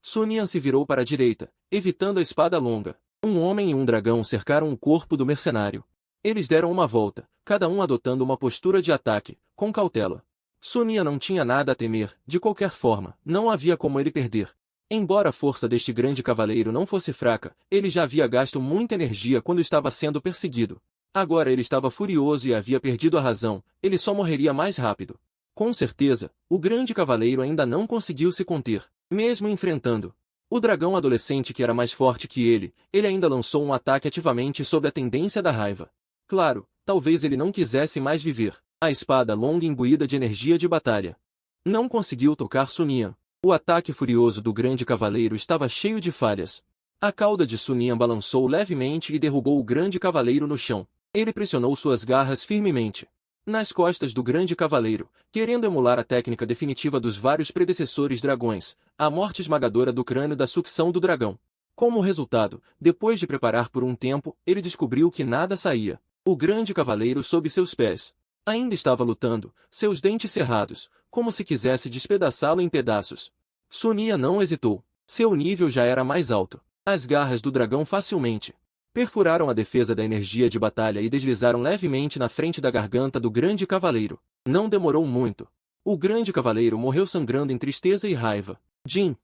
Sunian se virou para a direita, evitando a espada longa. Um homem e um dragão cercaram o corpo do mercenário. Eles deram uma volta, cada um adotando uma postura de ataque, com cautela. Sonia não tinha nada a temer, de qualquer forma, não havia como ele perder. Embora a força deste grande cavaleiro não fosse fraca, ele já havia gasto muita energia quando estava sendo perseguido. Agora ele estava furioso e havia perdido a razão, ele só morreria mais rápido. Com certeza, o grande cavaleiro ainda não conseguiu se conter, mesmo enfrentando o dragão adolescente que era mais forte que ele ainda lançou um ataque ativamente sob a tendência da raiva. Claro, talvez ele não quisesse mais viver. A espada longa imbuída de energia de batalha não conseguiu tocar Sunian. O ataque furioso do grande cavaleiro estava cheio de falhas. A cauda de Sunian balançou levemente e derrubou o grande cavaleiro no chão. Ele pressionou suas garras firmemente nas costas do grande cavaleiro, querendo emular a técnica definitiva dos vários predecessores dragões, a morte esmagadora do crânio da sucção do dragão. Como resultado, depois de preparar por um tempo, ele descobriu que nada saía. O grande cavaleiro sob seus pés ainda estava lutando, seus dentes cerrados, como se quisesse despedaçá-lo em pedaços. Sonia não hesitou. Seu nível já era mais alto. As garras do dragão facilmente perfuraram a defesa da energia de batalha e deslizaram levemente na frente da garganta do grande cavaleiro. Não demorou muito. O grande cavaleiro morreu sangrando em tristeza e raiva. Jin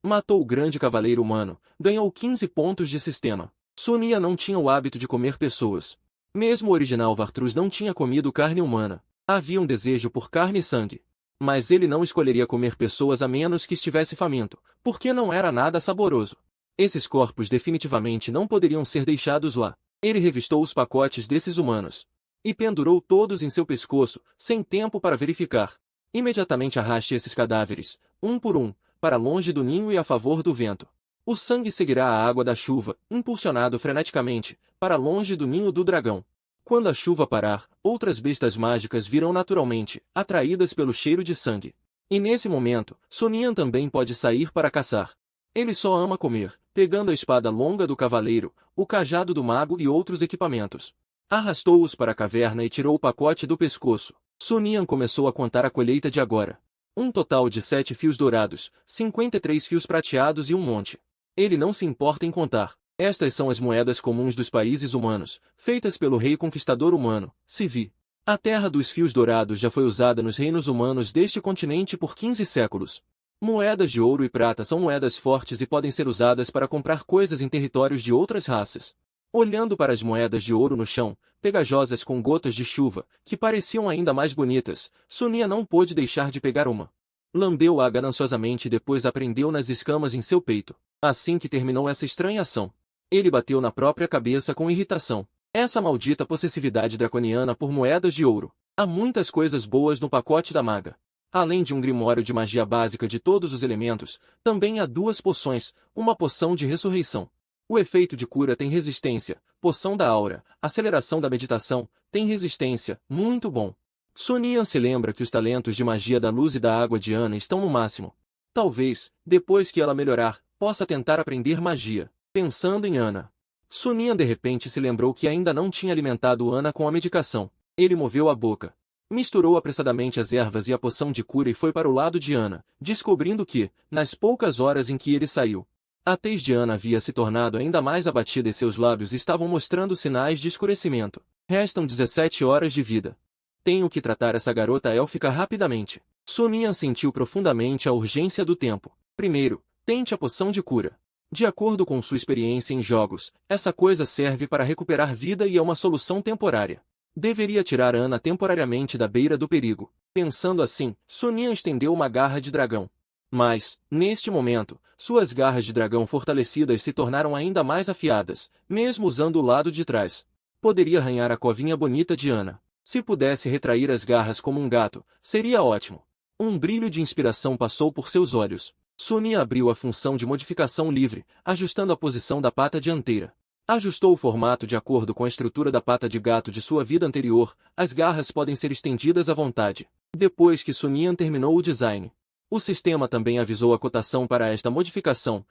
matou o grande cavaleiro humano, ganhou 15 pontos de sistema. Sonia não tinha o hábito de comer pessoas. Mesmo o original Vartrus não tinha comido carne humana. Havia um desejo por carne e sangue. Mas ele não escolheria comer pessoas a menos que estivesse faminto, porque não era nada saboroso. Esses corpos definitivamente não poderiam ser deixados lá. Ele revistou os pacotes desses humanos e pendurou todos em seu pescoço, sem tempo para verificar. Imediatamente arraste esses cadáveres, um por um, para longe do ninho e a favor do vento. O sangue seguirá a água da chuva, impulsionado freneticamente, para longe do ninho do dragão. Quando a chuva parar, outras bestas mágicas virão naturalmente, atraídas pelo cheiro de sangue. E nesse momento, Sunian também pode sair para caçar. Ele só ama comer, pegando a espada longa do cavaleiro, o cajado do mago e outros equipamentos. Arrastou-os para a caverna e tirou o pacote do pescoço. Sunian começou a contar a colheita de agora. Um total de 7 fios dourados, 53 fios prateados e um monte. Ele não se importa em contar. Estas são as moedas comuns dos países humanos, feitas pelo rei conquistador humano, Sivi. A terra dos fios dourados já foi usada nos reinos humanos deste continente por 15 séculos. Moedas de ouro e prata são moedas fortes e podem ser usadas para comprar coisas em territórios de outras raças. Olhando para as moedas de ouro no chão, pegajosas com gotas de chuva, que pareciam ainda mais bonitas, Sonia não pôde deixar de pegar uma. Lambeu-a gananciosamente e depois a prendeu nas escamas em seu peito. Assim que terminou essa estranha ação, ele bateu na própria cabeça com irritação. Essa maldita possessividade draconiana por moedas de ouro. Há muitas coisas boas no pacote da maga. Além de um grimório de magia básica de todos os elementos, também há 2 poções, uma poção de ressurreição. O efeito de cura tem resistência, poção da aura, aceleração da meditação, tem resistência, muito bom. Sonian se lembra que os talentos de magia da luz e da água de Ana estão no máximo. Talvez, depois que ela melhorar, possa tentar aprender magia. Pensando em Ana, Sonian de repente se lembrou que ainda não tinha alimentado Ana com a medicação. Ele moveu a boca. Misturou apressadamente as ervas e a poção de cura e foi para o lado de Ana, descobrindo que, nas poucas horas em que ele saiu, a tez de Ana havia se tornado ainda mais abatida e seus lábios estavam mostrando sinais de escurecimento. Restam 17 horas de vida. Tenho que tratar essa garota élfica rapidamente. Sonian sentiu profundamente a urgência do tempo. Primeiro, tente a poção de cura. De acordo com sua experiência em jogos, essa coisa serve para recuperar vida e é uma solução temporária. Deveria tirar Ana temporariamente da beira do perigo. Pensando assim, Sonian estendeu uma garra de dragão. Mas, neste momento, suas garras de dragão fortalecidas se tornaram ainda mais afiadas, mesmo usando o lado de trás. Poderia arranhar a covinha bonita de Ana. Se pudesse retrair as garras como um gato, seria ótimo. Um brilho de inspiração passou por seus olhos. Sonia abriu a função de modificação livre, ajustando a posição da pata dianteira. Ajustou o formato de acordo com a estrutura da pata de gato de sua vida anterior, as garras podem ser estendidas à vontade. Depois que Sunian terminou o design, o sistema também avisou a cotação para esta modificação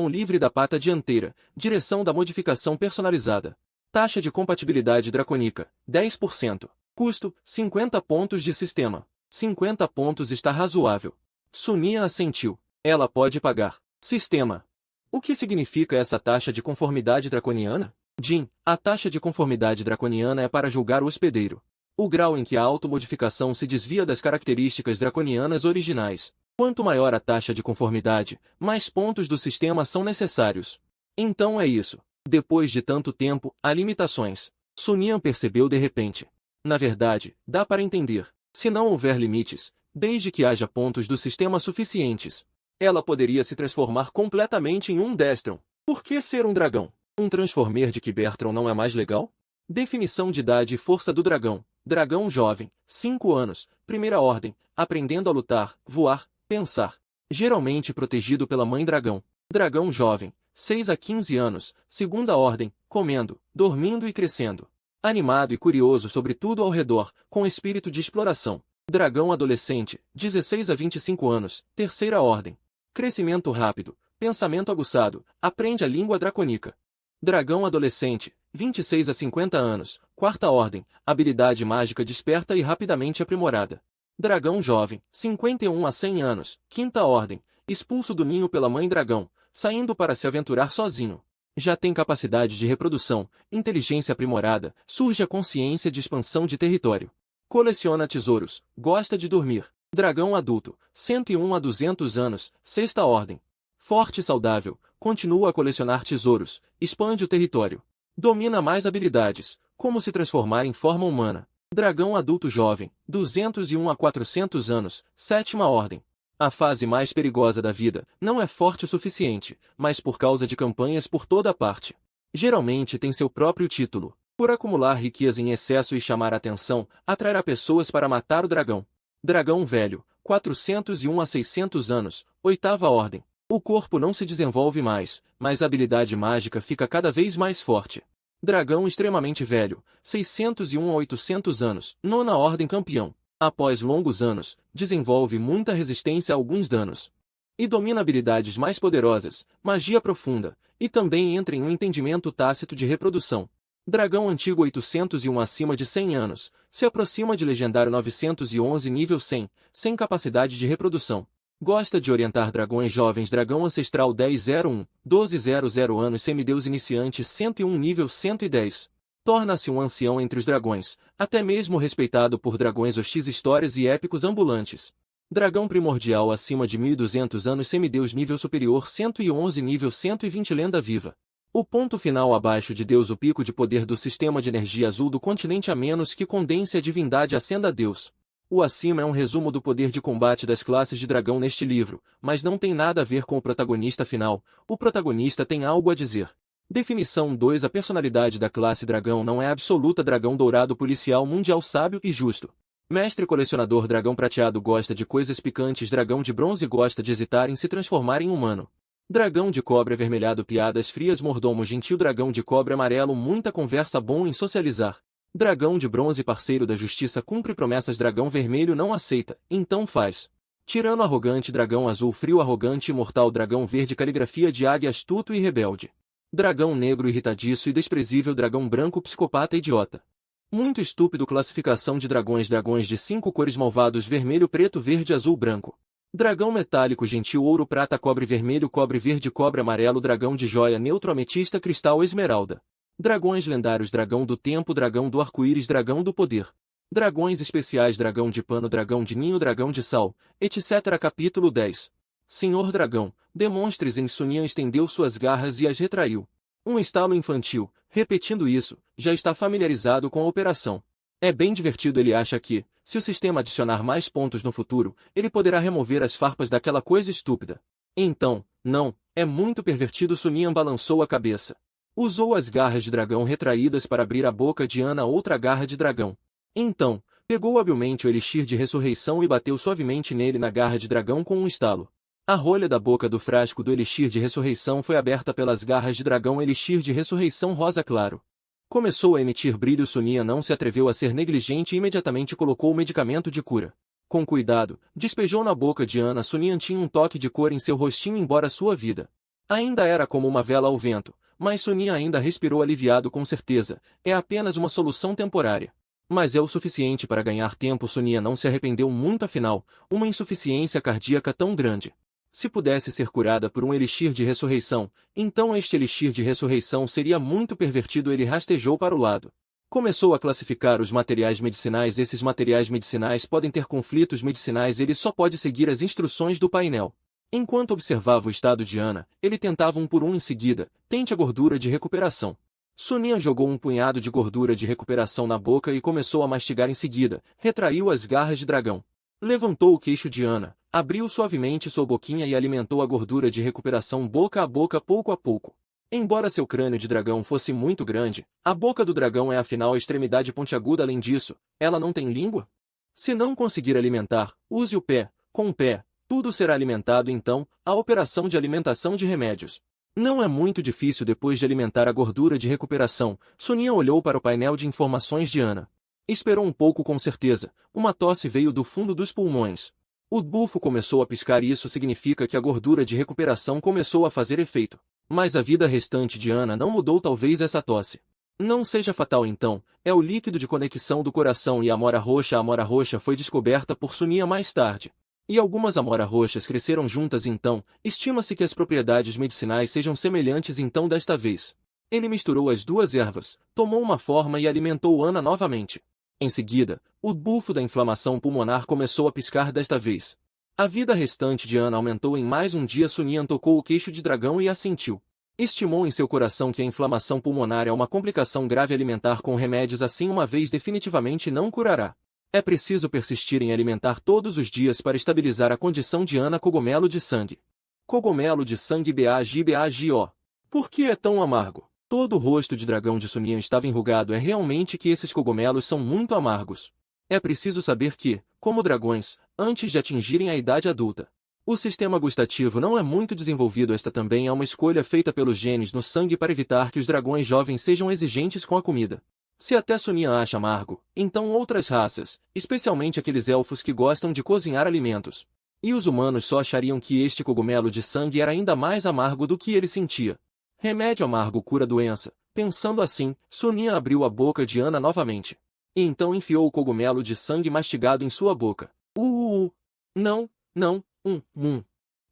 livre da pata dianteira, direção da modificação personalizada. Taxa de compatibilidade dracônica, 10%. Custo, 50 pontos de sistema. 50 pontos está razoável. Sunian assentiu. Ela pode pagar. Sistema. O que significa essa taxa de conformidade draconiana? Jin, a taxa de conformidade draconiana é para julgar o hospedeiro. O grau em que a automodificação se desvia das características draconianas originais. Quanto maior a taxa de conformidade, mais pontos do sistema são necessários. Então é isso. Depois de tanto tempo, há limitações. Sun Yan percebeu de repente. Na verdade, dá para entender. Se não houver limites, desde que haja pontos do sistema suficientes, ela poderia se transformar completamente em um Destron. Por que ser um dragão? Um Transformer de Cybertron não é mais legal? Definição de idade e força do dragão. Dragão jovem, 5 anos, primeira ordem, aprendendo a lutar, voar, pensar. Geralmente protegido pela mãe dragão. Dragão jovem, 6 a 15 anos, segunda ordem, comendo, dormindo e crescendo. Animado e curioso sobre tudo ao redor, com espírito de exploração. Dragão adolescente, 16 a 25 anos, terceira ordem. Crescimento rápido, pensamento aguçado, aprende a língua dracônica. Dragão adolescente, 26 a 50 anos, quarta ordem, habilidade mágica desperta e rapidamente aprimorada. Dragão jovem, 51 a 100 anos, quinta ordem, expulso do ninho pela mãe dragão, saindo para se aventurar sozinho. Já tem capacidade de reprodução, inteligência aprimorada, surge a consciência de expansão de território. Coleciona tesouros, gosta de dormir. Dragão adulto, 101 a 200 anos, sexta ordem. Forte e saudável, continua a colecionar tesouros, expande o território. Domina mais habilidades, como se transformar em forma humana. Dragão adulto jovem, 201 a 400 anos, sétima ordem. A fase mais perigosa da vida, não é forte o suficiente, mas por causa de campanhas por toda a parte. Geralmente tem seu próprio título. Por acumular riqueza em excesso e chamar a atenção, atrairá pessoas para matar o dragão. Dragão velho, 401 a 600 anos, oitava ordem. O corpo não se desenvolve mais, mas a habilidade mágica fica cada vez mais forte. Dragão extremamente velho, 601 a 800 anos, nona ordem campeão. Após longos anos, desenvolve muita resistência a alguns danos. E domina habilidades mais poderosas, magia profunda, e também entra em um entendimento tácito de reprodução. Dragão antigo 801 acima de 100 anos, se aproxima de legendário 911 nível 100, sem capacidade de reprodução. Gosta de orientar dragões jovens. Dragão ancestral 1001, 1200 anos, semideus iniciante 101 nível 110. Torna-se um ancião entre os dragões, até mesmo respeitado por dragões hostis, histórias e épicos ambulantes. Dragão primordial acima de 1200 anos, semideus nível superior 111 nível 120, lenda viva. O ponto final abaixo de Deus, o pico de poder do sistema de energia azul do continente, a menos que condense a divindade ascenda a Deus. O acima é um resumo do poder de combate das classes de dragão neste livro, mas não tem nada a ver com o protagonista final. O protagonista tem algo a dizer. Definição 2. A personalidade da classe dragão não é absoluta. Dragão dourado, policial mundial, sábio e justo. Mestre colecionador. Dragão prateado gosta de coisas picantes. Dragão de bronze gosta de hesitar em se transformar em humano. Dragão de cobre avermelhado, piadas frias. Mordomo gentil. Dragão de cobre amarelo, muita conversa, bom em socializar. Dragão de bronze, parceiro da justiça, cumpre promessas. Dragão vermelho não aceita, então faz. Tirano arrogante. Dragão azul, frio, arrogante e mortal. Dragão verde, caligrafia de águia, astuto e rebelde. Dragão negro, irritadiço e desprezível. Dragão branco, psicopata e idiota. Muito estúpido. Classificação de dragões. Dragões de 5 cores: malvados, vermelho, preto, verde, azul, branco. Dragão metálico, gentil, ouro, prata, cobre vermelho, cobre verde, cobre amarelo. Dragão de joia, neutro, ametista, cristal, esmeralda. Dragões lendários. Dragão do tempo, dragão do arco-íris, dragão do poder. Dragões especiais. Dragão de pano, dragão de ninho, dragão de sal, etc. Capítulo 10. Senhor Dragão, demonstres em Sun Yan estendeu suas garras e as retraiu. Um estalo infantil. Repetindo isso, já está familiarizado com a operação. É bem divertido. Ele acha que, se o sistema adicionar mais pontos no futuro, ele poderá remover as farpas daquela coisa estúpida. Então, não, é muito pervertido. Sun Yan balançou a cabeça. Usou as garras de dragão retraídas para abrir a boca de Ana, outra garra de dragão. Então, pegou habilmente o elixir de ressurreição e bateu suavemente nele na garra de dragão com um estalo. A rolha da boca do frasco do elixir de ressurreição foi aberta pelas garras de dragão. Elixir de ressurreição rosa claro. Começou a emitir brilho. Sun Yan não se atreveu a ser negligente e imediatamente colocou o medicamento de cura. Com cuidado, despejou na boca de Ana. Sun Yan tinha um toque de cor em seu rostinho, embora sua vida ainda era como uma vela ao vento, mas Sun Yan ainda respirou aliviado. Com certeza, é apenas uma solução temporária. Mas é o suficiente para ganhar tempo. Sun Yan não se arrependeu muito, afinal, uma insuficiência cardíaca tão grande. Se pudesse ser curada por um elixir de ressurreição, então este elixir de ressurreição seria muito pervertido. Ele rastejou para o lado. Começou a classificar os materiais medicinais. Esses materiais medicinais podem ter conflitos medicinais. Ele só pode seguir as instruções do painel. Enquanto observava o estado de Ana, ele tentava um por um em seguida. Tente a gordura de recuperação. Sonia jogou um punhado de gordura de recuperação na boca e começou a mastigar em seguida. Retraiu as garras de dragão. Levantou o queixo de Ana, abriu suavemente sua boquinha e alimentou a gordura de recuperação boca a boca pouco a pouco. Embora seu crânio de dragão fosse muito grande, a boca do dragão é afinal a extremidade pontiaguda. Além disso, ela não tem língua? Se não conseguir alimentar, use o pé. Com o pé, tudo será alimentado. Então, a operação de alimentação de remédios. Não é muito difícil. Depois de alimentar a gordura de recuperação, Sonia olhou para o painel de informações de Ana. Esperou um pouco. Com certeza, uma tosse veio do fundo dos pulmões. O bufo começou a piscar e isso significa que a gordura de recuperação começou a fazer efeito. Mas a vida restante de Ana não mudou. Talvez essa tosse não seja fatal. Então, é o líquido de conexão do coração e a amora roxa. A amora roxa foi descoberta por Sonia mais tarde. E algumas amoras roxas cresceram juntas. Então, estima-se que as propriedades medicinais sejam semelhantes. Então desta vez, ele misturou as duas ervas, tomou uma forma e alimentou Ana novamente. Em seguida, o bufo da inflamação pulmonar começou a piscar desta vez. A vida restante de Ana aumentou em mais um dia. Sonia tocou o queixo de dragão e assentiu. Estimou em seu coração que a inflamação pulmonar é uma complicação grave. Alimentar com remédios assim uma vez definitivamente não curará. É preciso persistir em alimentar todos os dias para estabilizar a condição de Ana. Cogumelo de sangue. Cogumelo de sangue BAGO. Por que é tão amargo? Todo o rosto de dragão de Sonia estava enrugado. É realmente que esses cogumelos são muito amargos. É preciso saber que, como dragões, antes de atingirem a idade adulta, o sistema gustativo não é muito desenvolvido. Esta também é uma escolha feita pelos genes no sangue para evitar que os dragões jovens sejam exigentes com a comida. Se até Sonia acha amargo, então outras raças, especialmente aqueles elfos que gostam de cozinhar alimentos, e os humanos só achariam que este cogumelo de sangue era ainda mais amargo do que ele sentia. Remédio amargo cura doença. Pensando assim, Sonia abriu a boca de Ana novamente. E então enfiou o cogumelo de sangue mastigado em sua boca. Não.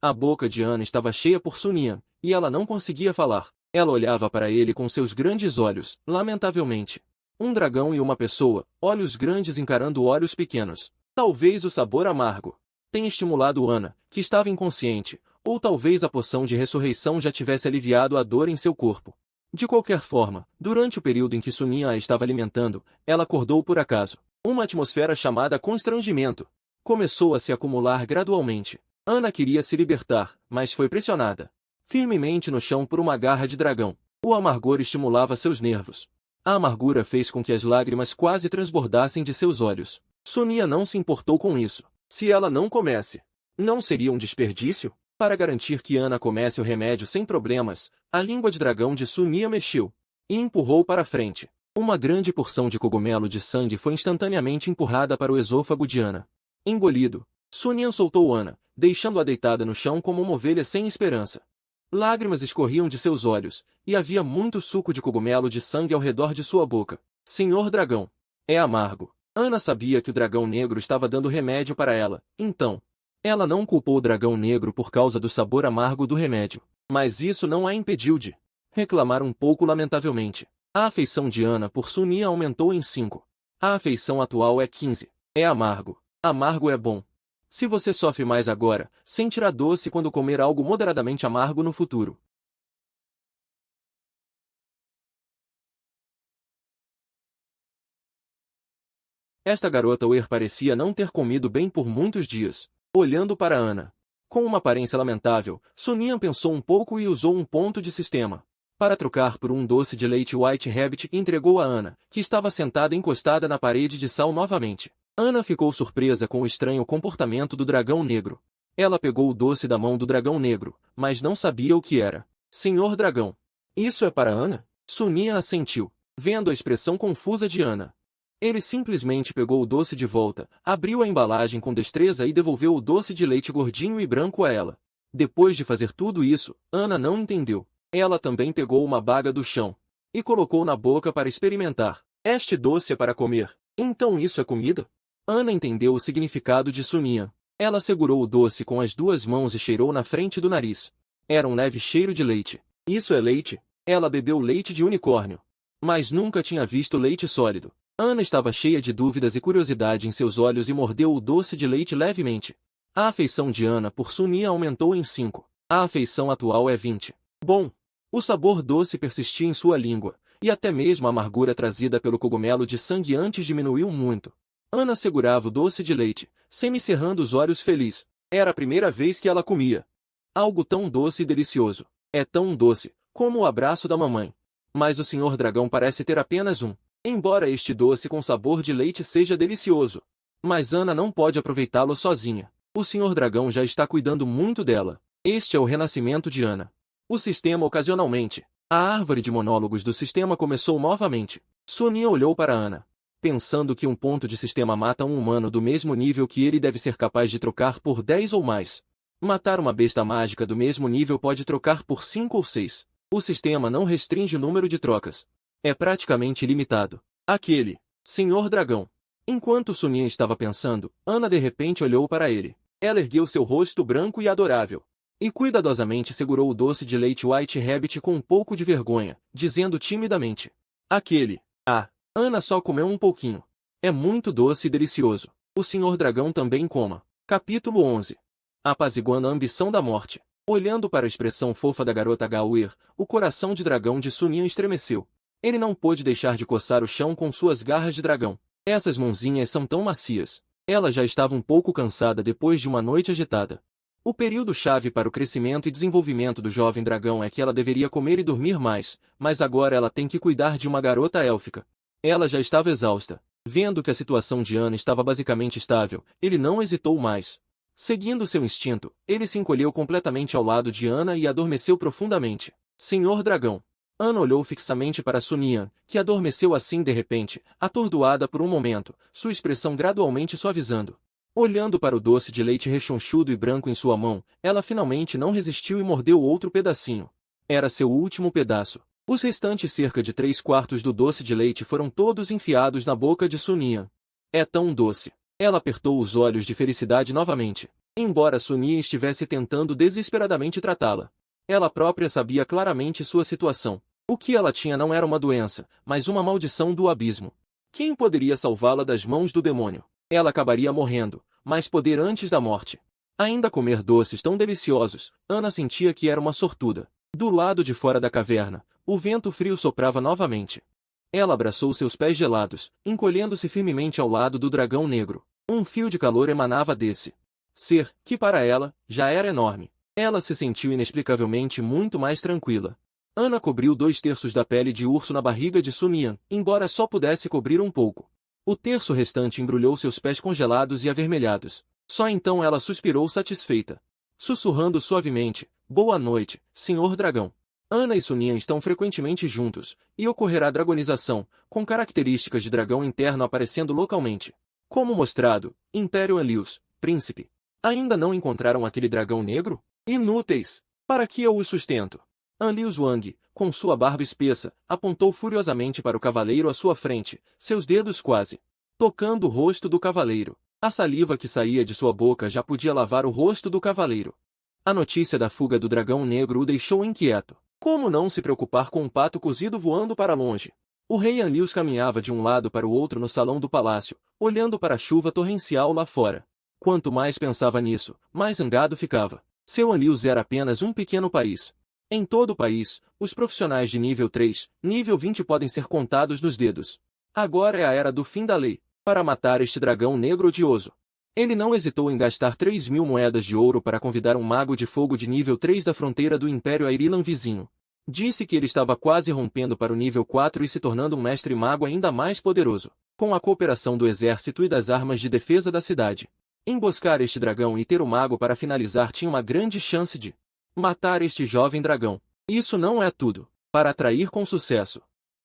A boca de Ana estava cheia por Sonia, e ela não conseguia falar. Ela olhava para ele com seus grandes olhos, lamentavelmente. Um dragão e uma pessoa, olhos grandes encarando olhos pequenos. Talvez o sabor amargo tenha estimulado Ana, que estava inconsciente, ou talvez a poção de ressurreição já tivesse aliviado a dor em seu corpo. De qualquer forma, durante o período em que Sonia a estava alimentando, ela acordou por acaso. Uma atmosfera chamada constrangimento começou a se acumular gradualmente. Ana queria se libertar, mas foi pressionada firmemente no chão por uma garra de dragão. O amargor estimulava seus nervos. A amargura fez com que as lágrimas quase transbordassem de seus olhos. Sonia não se importou com isso. Se ela não comesse, não seria um desperdício? Para garantir que Ana comesse o remédio sem problemas, a língua de dragão de Sonia mexeu e empurrou para frente. Uma grande porção de cogumelo de sangue foi instantaneamente empurrada para o esôfago de Ana. Engolido, Sonia soltou Ana, deixando-a deitada no chão como uma ovelha sem esperança. Lágrimas escorriam de seus olhos, e havia muito suco de cogumelo de sangue ao redor de sua boca. Senhor dragão, é amargo. Ana sabia que o dragão negro estava dando remédio para ela, então, ela não culpou o dragão negro por causa do sabor amargo do remédio. Mas isso não a impediu de reclamar um pouco lamentavelmente. A afeição de Ana por Sonia aumentou em 5. A afeição atual é 15. É amargo. Amargo é bom. Se você sofre mais agora, sentirá doce quando comer algo moderadamente amargo no futuro. Esta garota Weir parecia não ter comido bem por muitos dias. Olhando para Ana, com uma aparência lamentável, Sonia pensou um pouco e usou um ponto de sistema para trocar por um doce de leite White Rabbit e entregou a Ana, que estava sentada encostada na parede de sal novamente. Ana ficou surpresa com o estranho comportamento do dragão negro. Ela pegou o doce da mão do dragão negro, mas não sabia o que era. Senhor dragão, isso é para Ana? Sonia assentiu, vendo a expressão confusa de Ana. Ele simplesmente pegou o doce de volta, abriu a embalagem com destreza e devolveu o doce de leite gordinho e branco a ela. Depois de fazer tudo isso, Ana não entendeu. Ela também pegou uma baga do chão e colocou na boca para experimentar. Este doce é para comer. Então isso é comida? Ana entendeu o significado de Sonia. Ela segurou o doce com as duas mãos e cheirou na frente do nariz. Era um leve cheiro de leite. Isso é leite? Ela bebeu leite de unicórnio. mas nunca tinha visto leite sólido. Ana estava cheia de dúvidas e curiosidade em seus olhos e mordeu o doce de leite levemente. A afeição de Ana por Sonia aumentou em 5. A afeição atual é 20. Bom, o sabor doce persistia em sua língua, e até mesmo a amargura trazida pelo cogumelo de sangue antes diminuiu muito. Ana segurava o doce de leite, semicerrando os olhos feliz. Era a primeira vez que ela comia algo tão doce e delicioso. É tão doce, como o abraço da mamãe. Mas o Senhor Dragão parece ter apenas um. Embora este doce com sabor de leite seja delicioso. Mas Ana não pode aproveitá-lo sozinha. O Senhor Dragão já está cuidando muito dela. Este é o renascimento de Ana. O sistema ocasionalmente. A árvore de monólogos do sistema começou novamente. Sonia olhou para Ana. Pensando que um ponto de sistema mata um humano do mesmo nível que ele deve ser capaz de trocar por 10 ou mais. Matar uma besta mágica do mesmo nível pode trocar por 5 ou 6. O sistema não restringe o número de trocas. É praticamente ilimitado. Aquele Senhor Dragão. Enquanto Sonia estava pensando, Ana de repente olhou para ele. Ela ergueu seu rosto branco e adorável. E cuidadosamente segurou o doce de leite White Rabbit com um pouco de vergonha, dizendo timidamente. Aquele. Ah, Ana só comeu um pouquinho. É muito doce e delicioso. O Senhor Dragão também coma. Capítulo 11. Apaziguando a ambição da morte. Olhando para a expressão fofa da garota Gauir, o coração de dragão de Sonia estremeceu. Ele não pôde deixar de coçar o chão com suas garras de dragão. Essas mãozinhas são tão macias. Ela já estava um pouco cansada depois de uma noite agitada. O período-chave para o crescimento e desenvolvimento do jovem dragão é que ela deveria comer e dormir mais, mas agora ela tem que cuidar de uma garota élfica. Ela já estava exausta. Vendo que a situação de Ana estava basicamente estável, ele não hesitou mais. Seguindo seu instinto, ele se encolheu completamente ao lado de Ana e adormeceu profundamente. Senhor Dragão. Ana olhou fixamente para Sonia, que adormeceu assim de repente, atordoada por um momento, sua expressão gradualmente suavizando. Olhando para o doce de leite rechonchudo e branco em sua mão, ela finalmente não resistiu e mordeu outro pedacinho. Era seu último pedaço. Os restantes cerca de 3/4 do doce de leite foram todos enfiados na boca de Sonia. É tão doce. Ela apertou os olhos de felicidade novamente. Embora Sonia estivesse tentando desesperadamente tratá-la, ela própria sabia claramente sua situação. O que ela tinha não era uma doença, mas uma maldição do abismo. Quem poderia salvá-la das mãos do demônio? Ela acabaria morrendo, mas poder antes da morte. Ainda comer doces tão deliciosos, Ana sentia que era uma sortuda. Do lado de fora da caverna, o vento frio soprava novamente. Ela abraçou seus pés gelados, encolhendo-se firmemente ao lado do dragão negro. Um fio de calor emanava desse ser, que para ela, já era enorme. Ela se sentiu inexplicavelmente muito mais tranquila. Ana cobriu 2/3 da pele de urso na barriga de Sonia, embora só pudesse cobrir um pouco. O terço restante embrulhou seus pés congelados e avermelhados. Só então ela suspirou satisfeita. Sussurrando suavemente, boa noite, Senhor Dragão. Ana e Sonia estão frequentemente juntos, e ocorrerá dragonização, com características de dragão interno aparecendo localmente. Como mostrado, Império Anlius, príncipe. Ainda não encontraram aquele dragão negro? Inúteis! Para que eu o sustento? Anlius Wang, com sua barba espessa, apontou furiosamente para o cavaleiro à sua frente, seus dedos quase tocando o rosto do cavaleiro. A saliva que saía de sua boca já podia lavar o rosto do cavaleiro. A notícia da fuga do dragão negro o deixou inquieto. Como não se preocupar com um pato cozido voando para longe? O rei Anlius caminhava de um lado para o outro no salão do palácio, olhando para a chuva torrencial lá fora. Quanto mais pensava nisso, mais zangado ficava. Seu Anlius era apenas um pequeno país. Em todo o país, os profissionais de nível 3, nível 20 podem ser contados nos dedos. Agora é a era do fim da lei, para matar este dragão negro odioso. Ele não hesitou em gastar 3.000 moedas de ouro para convidar um mago de fogo de nível 3 da fronteira do Império Airilan vizinho. Disse que ele estava quase rompendo para o nível 4 e se tornando um mestre mago ainda mais poderoso, com a cooperação do exército e das armas de defesa da cidade. Emboscar este dragão e ter o mago para finalizar tinha uma grande chance de matar este jovem dragão. Isso não é tudo. Para atrair com sucesso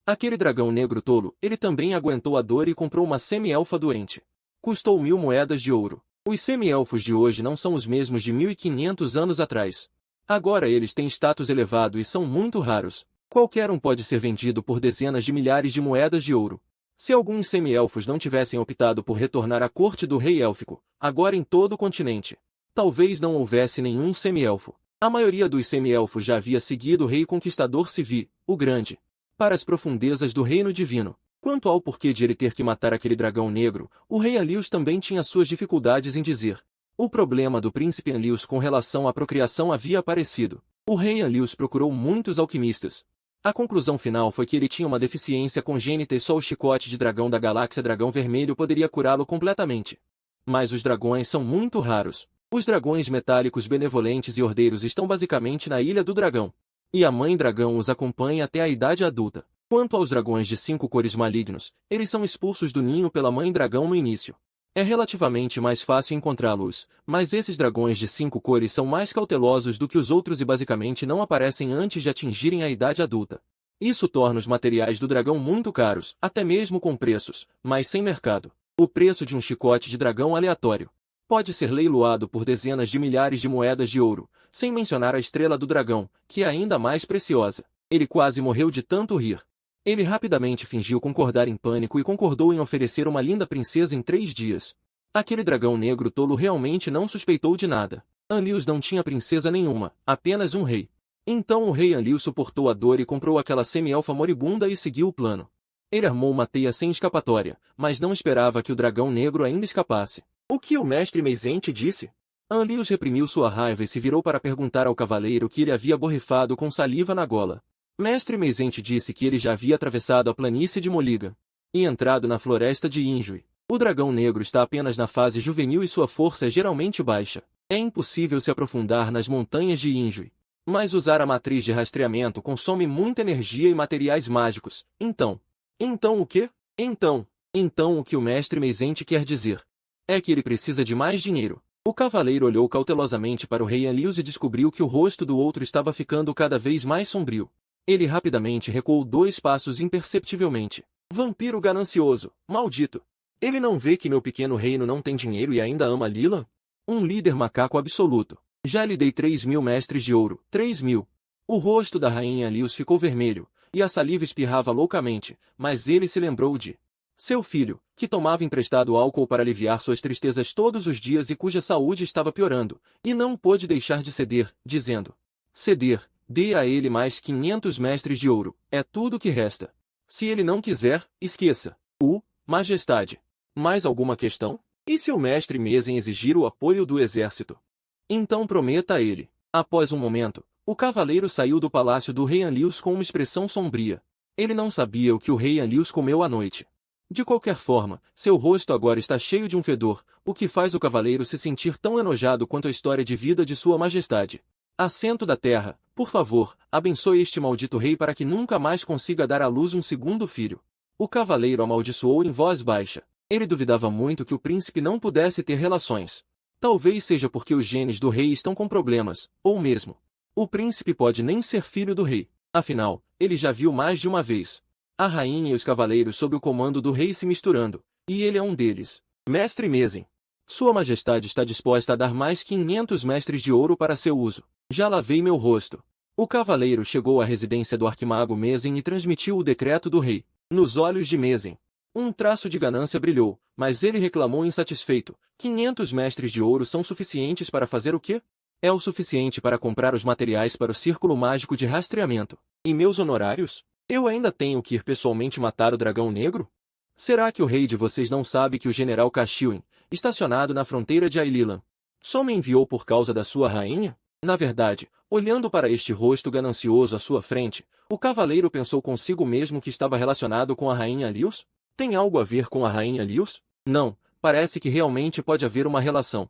aquele dragão negro tolo, ele também aguentou a dor e comprou uma semi-elfa doente. Custou 1.000 moedas de ouro. Os semi-elfos de hoje não são os mesmos de 1.500 anos atrás. Agora eles têm status elevado e são muito raros. Qualquer um pode ser vendido por dezenas de milhares de moedas de ouro. Se alguns semi-elfos não tivessem optado por retornar à corte do rei élfico, agora em todo o continente, talvez não houvesse nenhum semi-elfo. A maioria dos semi-elfos já havia seguido o rei conquistador Sivi, o Grande. para as profundezas do reino divino. Quanto ao porquê de ele ter que matar aquele dragão negro, o rei Anlius também tinha suas dificuldades em dizer. O problema do príncipe Anlius com relação à procriação havia aparecido. O rei Anlius procurou muitos alquimistas. A conclusão final foi que ele tinha uma deficiência congênita e só o chicote de dragão da galáxia Dragão Vermelho poderia curá-lo completamente. Mas os dragões são muito raros. Os dragões metálicos benevolentes e ordeiros estão basicamente na Ilha do Dragão. E a Mãe Dragão os acompanha até a idade adulta. Quanto aos dragões de 5 cores malignos, eles são expulsos do ninho pela Mãe Dragão no início. É relativamente mais fácil encontrá-los, mas esses dragões de 5 cores são mais cautelosos do que os outros e basicamente não aparecem antes de atingirem a idade adulta. Isso torna os materiais do dragão muito caros, até mesmo com preços, mas sem mercado. O preço de um chicote de dragão aleatório pode ser leiloado por dezenas de milhares de moedas de ouro, sem mencionar a estrela do dragão, que é ainda mais preciosa. Ele quase morreu de tanto rir. Ele rapidamente fingiu concordar em pânico e concordou em oferecer uma linda princesa em 3 dias. Aquele dragão negro tolo realmente não suspeitou de nada. Anlius não tinha princesa nenhuma, apenas um rei. Então o rei Anlius suportou a dor e comprou aquela semi-elfa moribunda e seguiu o plano. Ele armou uma teia sem escapatória, mas não esperava que o dragão negro ainda escapasse. O que o mestre Meisente disse? Anlius reprimiu sua raiva e se virou para perguntar ao cavaleiro que ele havia borrifado com saliva na gola. Mestre Meisente disse que ele já havia atravessado a planície de Moliga e entrado na floresta de Injui. O dragão negro está apenas na fase juvenil e sua força é geralmente baixa. É impossível se aprofundar nas montanhas de Injui. Mas usar a matriz de rastreamento consome muita energia e materiais mágicos. Então o quê? Então o que o mestre Meisente quer dizer é que ele precisa de mais dinheiro. O cavaleiro olhou cautelosamente para o rei Anlius e descobriu que o rosto do outro estava ficando cada vez mais sombrio. Ele rapidamente recuou 2 passos imperceptivelmente. Vampiro ganancioso, maldito! Ele não vê que meu pequeno reino não tem dinheiro e ainda ama Lila? Um líder macaco absoluto. Já lhe dei 3.000 mestres de ouro. 3.000. O rosto da rainha Anlius ficou vermelho, e a saliva espirrava loucamente, mas ele se lembrou de seu filho, que tomava emprestado álcool para aliviar suas tristezas todos os dias e cuja saúde estava piorando, e não pôde deixar de ceder, dizendo: ceder, dê a ele mais 500 mestres de ouro, é tudo que resta. Se ele não quiser, esqueça. Majestade. Mais alguma questão? E se o mestre Mezen exigir o apoio do exército? Então prometa a ele. Após um momento, o cavaleiro saiu do palácio do rei Anlius com uma expressão sombria. Ele não sabia o que o rei Anlius comeu à noite. De qualquer forma, seu rosto agora está cheio de um fedor, o que faz o cavaleiro se sentir tão enojado quanto a história de vida de sua majestade. Assento da terra, por favor, abençoe este maldito rei para que nunca mais consiga dar à luz um segundo filho. O cavaleiro amaldiçoou em voz baixa. Ele duvidava muito que o príncipe não pudesse ter relações. Talvez seja porque os genes do rei estão com problemas, ou mesmo. O príncipe pode nem ser filho do rei. Afinal, ele já viu mais de uma vez a rainha e os cavaleiros sob o comando do rei se misturando, e ele é um deles. Mestre Mezen. Sua majestade está disposta a dar mais 500 mestres de ouro para seu uso. Já lavei meu rosto. O cavaleiro chegou à residência do arquimago Mezen e transmitiu o decreto do rei. Nos olhos de Mezen, um traço de ganância brilhou, mas ele reclamou insatisfeito. 500 mestres de ouro são suficientes para fazer o quê? É o suficiente para comprar os materiais para o círculo mágico de rastreamento. E meus honorários? Eu ainda tenho que ir pessoalmente matar o dragão negro? Será que o rei de vocês não sabe que o general Kashiwin, estacionado na fronteira de Aililan, só me enviou por causa da sua rainha? Na verdade, olhando para este rosto ganancioso à sua frente, o cavaleiro pensou consigo mesmo que estava relacionado com a rainha Anlius? Tem algo a ver com a rainha Anlius? Não, parece que realmente pode haver uma relação.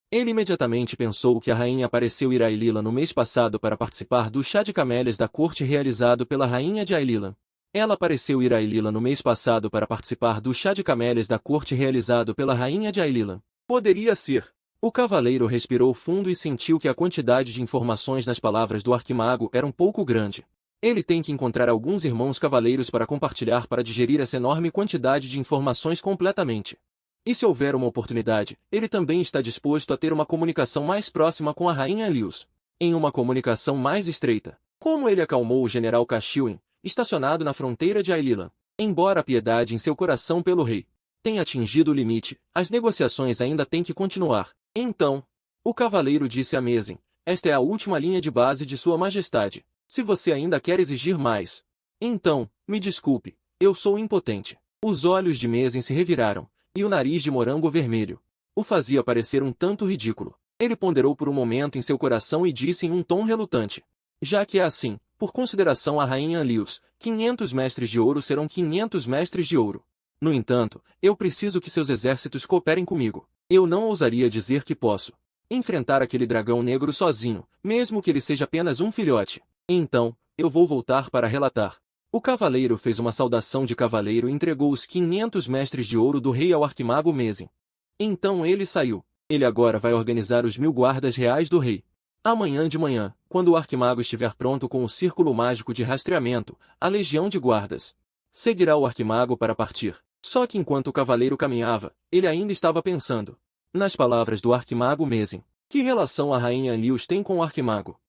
Ele imediatamente pensou que a rainha apareceu ir a Aililan no mês passado para participar do chá de camélias da corte realizado pela rainha de Aililan. Ela apareceu ir a Aililan no mês passado para participar do chá de camélias da corte realizado pela rainha de Aililan. Poderia ser. O cavaleiro respirou fundo e sentiu que a quantidade de informações nas palavras do arquimago era um pouco grande. Ele tem que encontrar alguns irmãos cavaleiros para compartilhar para digerir essa enorme quantidade de informações completamente. E se houver uma oportunidade, ele também está disposto a ter uma comunicação mais próxima com a rainha Anlius. Em uma comunicação mais estreita. Como ele acalmou o general Kashiwin, estacionado na fronteira de Aililan. Embora a piedade em seu coração pelo rei tenha atingido o limite, as negociações ainda têm que continuar. Então, o cavaleiro disse a Mezen, esta é a última linha de base de sua majestade. Se você ainda quer exigir mais, então, me desculpe, eu sou impotente. Os olhos de Mezin se reviraram, e o nariz de morango vermelho o fazia parecer um tanto ridículo. Ele ponderou por um momento em seu coração e disse em um tom relutante: já que é assim, por consideração à rainha Lius, 500 mestres de ouro serão 500 mestres de ouro. No entanto, eu preciso que seus exércitos cooperem comigo. Eu não ousaria dizer que posso enfrentar aquele dragão negro sozinho, mesmo que ele seja apenas um filhote. Então, eu vou voltar para relatar. O cavaleiro fez uma saudação de cavaleiro e entregou os 500 mestres de ouro do rei ao arquimago Mezin. Então ele saiu. Ele agora vai organizar os 1000 guardas reais do rei. Amanhã de manhã, quando o arquimago estiver pronto com o círculo mágico de rastreamento, a legião de guardas seguirá o arquimago para partir. Só que enquanto o cavaleiro caminhava, ele ainda estava pensando nas palavras do arquimago Mezin. Que relação a rainha Lius tem com o arquimago?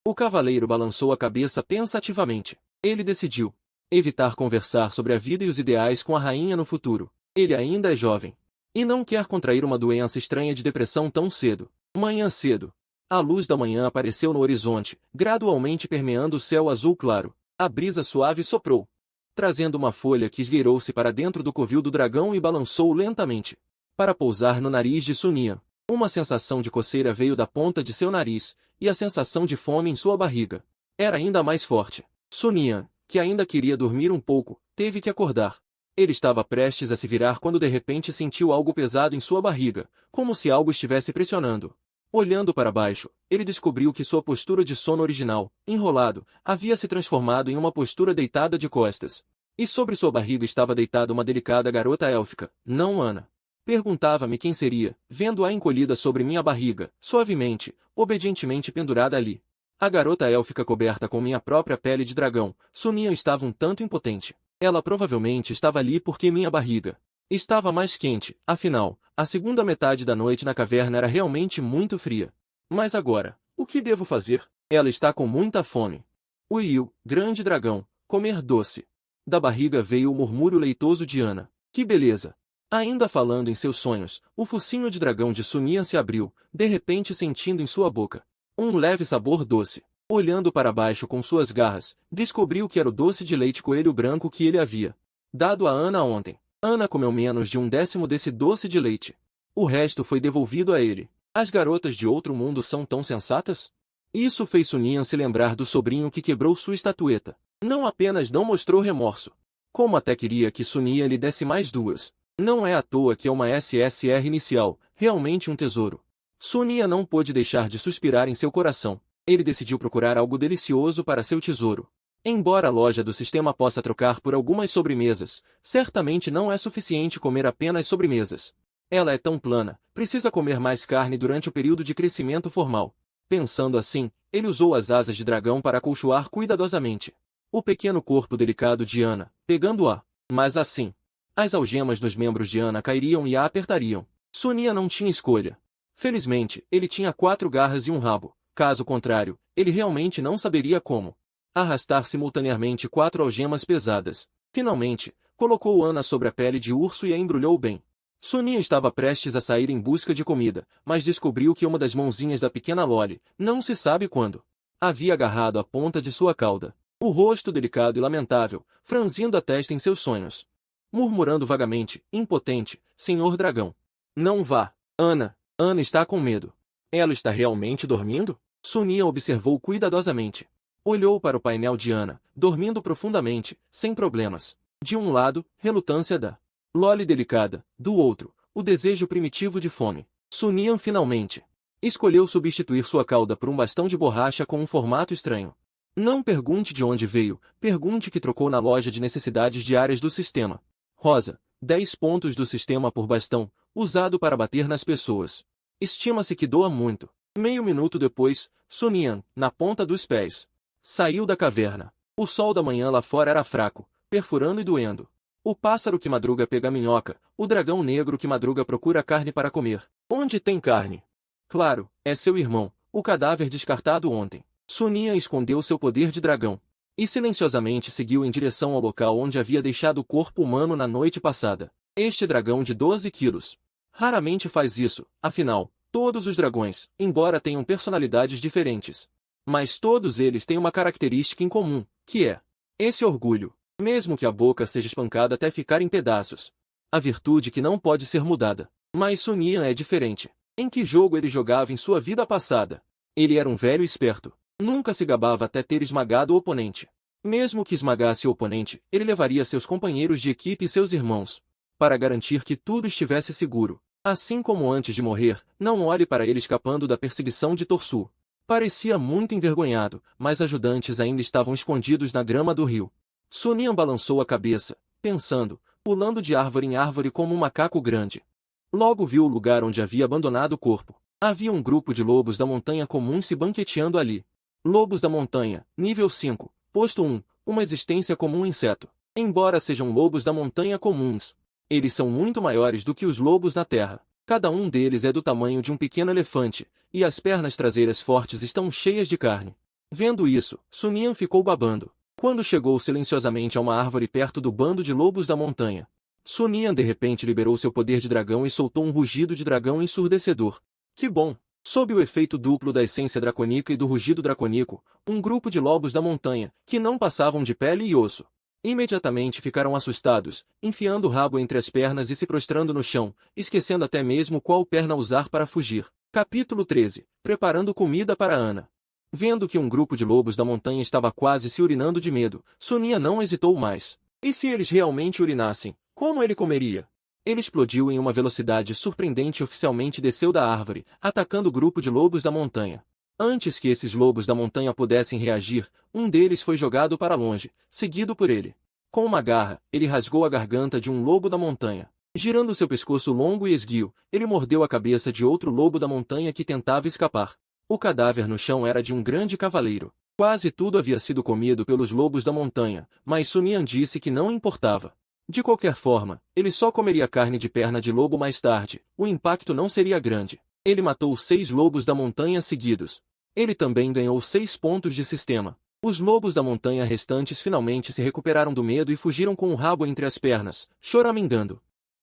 O cavaleiro balançou a cabeça pensativamente. Ele decidiu evitar conversar sobre a vida e os ideais com a rainha no futuro. Ele ainda é jovem e não quer contrair uma doença estranha de depressão tão cedo. Manhã cedo. A luz da manhã apareceu no horizonte, gradualmente permeando o céu azul claro. A brisa suave soprou, trazendo uma folha que esgueirou-se para dentro do covil do dragão e balançou lentamente, para pousar no nariz de Sunian. Uma sensação de coceira veio da ponta de seu nariz, e a sensação de fome em sua barriga era ainda mais forte. Sunian, que ainda queria dormir um pouco, teve que acordar. Ele estava prestes a se virar quando de repente sentiu algo pesado em sua barriga, como se algo estivesse pressionando. Olhando para baixo, ele descobriu que sua postura de sono original, enrolado, havia se transformado em uma postura deitada de costas. E sobre sua barriga estava deitada uma delicada garota élfica, não Ana. Perguntava-me quem seria, vendo-a encolhida sobre minha barriga, suavemente, obedientemente pendurada ali. A garota élfica coberta com minha própria pele de dragão, Sunian estava um tanto impotente. Ela provavelmente estava ali porque minha barriga estava mais quente, afinal, a segunda metade da noite na caverna era realmente muito fria. Mas agora, o que devo fazer? Ela está com muita fome. Uiu, grande dragão, comer doce. Da barriga veio o murmúrio leitoso de Ana. Que beleza! Ainda falando em seus sonhos, o focinho de dragão de Sunian se abriu, de repente sentindo em sua boca um leve sabor doce. Olhando para baixo com suas garras, descobriu que era o doce de leite coelho branco que ele havia dado a Ana ontem. Ana comeu menos de 1/10 desse doce de leite. O resto foi devolvido a ele. As garotas de outro mundo são tão sensatas? Isso fez Sunian se lembrar do sobrinho que quebrou sua estatueta. Não apenas não mostrou remorso, como até queria que Sunian lhe desse mais 2. Não é à toa que é uma SSR inicial, realmente um tesouro. Sunian não pôde deixar de suspirar em seu coração. Ele decidiu procurar algo delicioso para seu tesouro. Embora a loja do sistema possa trocar por algumas sobremesas, certamente não é suficiente comer apenas sobremesas. Ela é tão plana, precisa comer mais carne durante o período de crescimento formal. Pensando assim, ele usou as asas de dragão para acolchoar cuidadosamente o pequeno corpo delicado de Ana, pegando-a. Mas assim, as algemas nos membros de Ana cairiam e a apertariam. Sunian não tinha escolha. Felizmente, ele tinha 4 garras e um rabo. Caso contrário, ele realmente não saberia como arrastar simultaneamente 4 algemas pesadas. Finalmente, colocou Ana sobre a pele de urso e a embrulhou bem. Sunian estava prestes a sair em busca de comida, mas descobriu que uma das mãozinhas da pequena Loli, não se sabe quando, havia agarrado a ponta de sua cauda. O rosto delicado e lamentável, franzindo a testa em seus sonhos. Murmurando vagamente, impotente, Senhor Dragão. Não vá, Ana. Ana está com medo. Ela está realmente dormindo? Sunian observou cuidadosamente. Olhou para o painel de Ana, dormindo profundamente, sem problemas. De um lado, relutância da Loli delicada, do outro, o desejo primitivo de fome. Sunian finalmente escolheu substituir sua cauda por um bastão de borracha com um formato estranho. Não pergunte de onde veio, pergunte que trocou na loja de necessidades diárias do sistema. Rosa, 10 pontos do sistema por bastão, usado para bater nas pessoas. Estima-se que doa muito. Meio minuto depois, Sunian, na ponta dos pés, saiu da caverna. O sol da manhã lá fora era fraco, perfurando e doendo. O pássaro que madruga pega minhoca, o dragão negro que madruga procura carne para comer. Onde tem carne? Claro, é seu irmão, o cadáver descartado ontem. Sunian escondeu seu poder de dragão e silenciosamente seguiu em direção ao local onde havia deixado o corpo humano na noite passada. Este dragão de 12 quilos raramente faz isso, afinal, todos os dragões, embora tenham personalidades diferentes, Mas todos eles têm uma característica em comum, que é esse orgulho, mesmo que a boca seja espancada até ficar em pedaços. A virtude que não pode ser mudada. Mas Sun Yan é diferente. Em que jogo ele jogava em sua vida passada? Ele era um velho esperto. Nunca se gabava até ter esmagado o oponente. Mesmo que esmagasse o oponente, ele levaria seus companheiros de equipe e seus irmãos, para garantir que tudo estivesse seguro. Assim como antes de morrer, não olhe para ele escapando da perseguição de Torsu. Parecia muito envergonhado, mas ajudantes ainda estavam escondidos na grama do rio. Sun Yan balançou a cabeça, pensando, pulando de árvore em árvore como um macaco grande. Logo viu o lugar onde havia abandonado o corpo. Havia um grupo de lobos da montanha comuns se banqueteando ali. Lobos da montanha, nível 5, posto 1, uma existência como um inseto. Embora sejam lobos da montanha comuns, eles são muito maiores do que os lobos na terra. Cada um deles é do tamanho de um pequeno elefante, e as pernas traseiras fortes estão cheias de carne. Vendo isso, Sun Yan ficou babando. Quando chegou silenciosamente a uma árvore perto do bando de lobos da montanha, Sun Yan de repente liberou seu poder de dragão e soltou um rugido de dragão ensurdecedor. Que bom! Sob o efeito duplo da essência draconica e do rugido dracônico, um grupo de lobos da montanha, que não passavam de pele e osso, imediatamente ficaram assustados, enfiando o rabo entre as pernas e se prostrando no chão, esquecendo até mesmo qual perna usar para fugir. Capítulo 13. Preparando comida para Ana. Vendo que um grupo de lobos da montanha estava quase se urinando de medo, Sun Yan não hesitou mais. E se eles realmente urinassem, como ele comeria? Ele explodiu em uma velocidade surpreendente e oficialmente desceu da árvore, atacando o grupo de lobos da montanha. Antes que esses lobos da montanha pudessem reagir, um deles foi jogado para longe, seguido por ele. Com uma garra, ele rasgou a garganta de um lobo da montanha. Girando seu pescoço longo e esguio, ele mordeu a cabeça de outro lobo da montanha que tentava escapar. O cadáver no chão era de um grande cavaleiro. Quase tudo havia sido comido pelos lobos da montanha, mas Sun Yan disse que não importava. De qualquer forma, ele só comeria carne de perna de lobo mais tarde, o impacto não seria grande. Ele matou 6 lobos da montanha seguidos. Ele também ganhou 6 pontos de sistema. Os lobos da montanha restantes finalmente se recuperaram do medo e fugiram com o rabo entre as pernas, choramingando.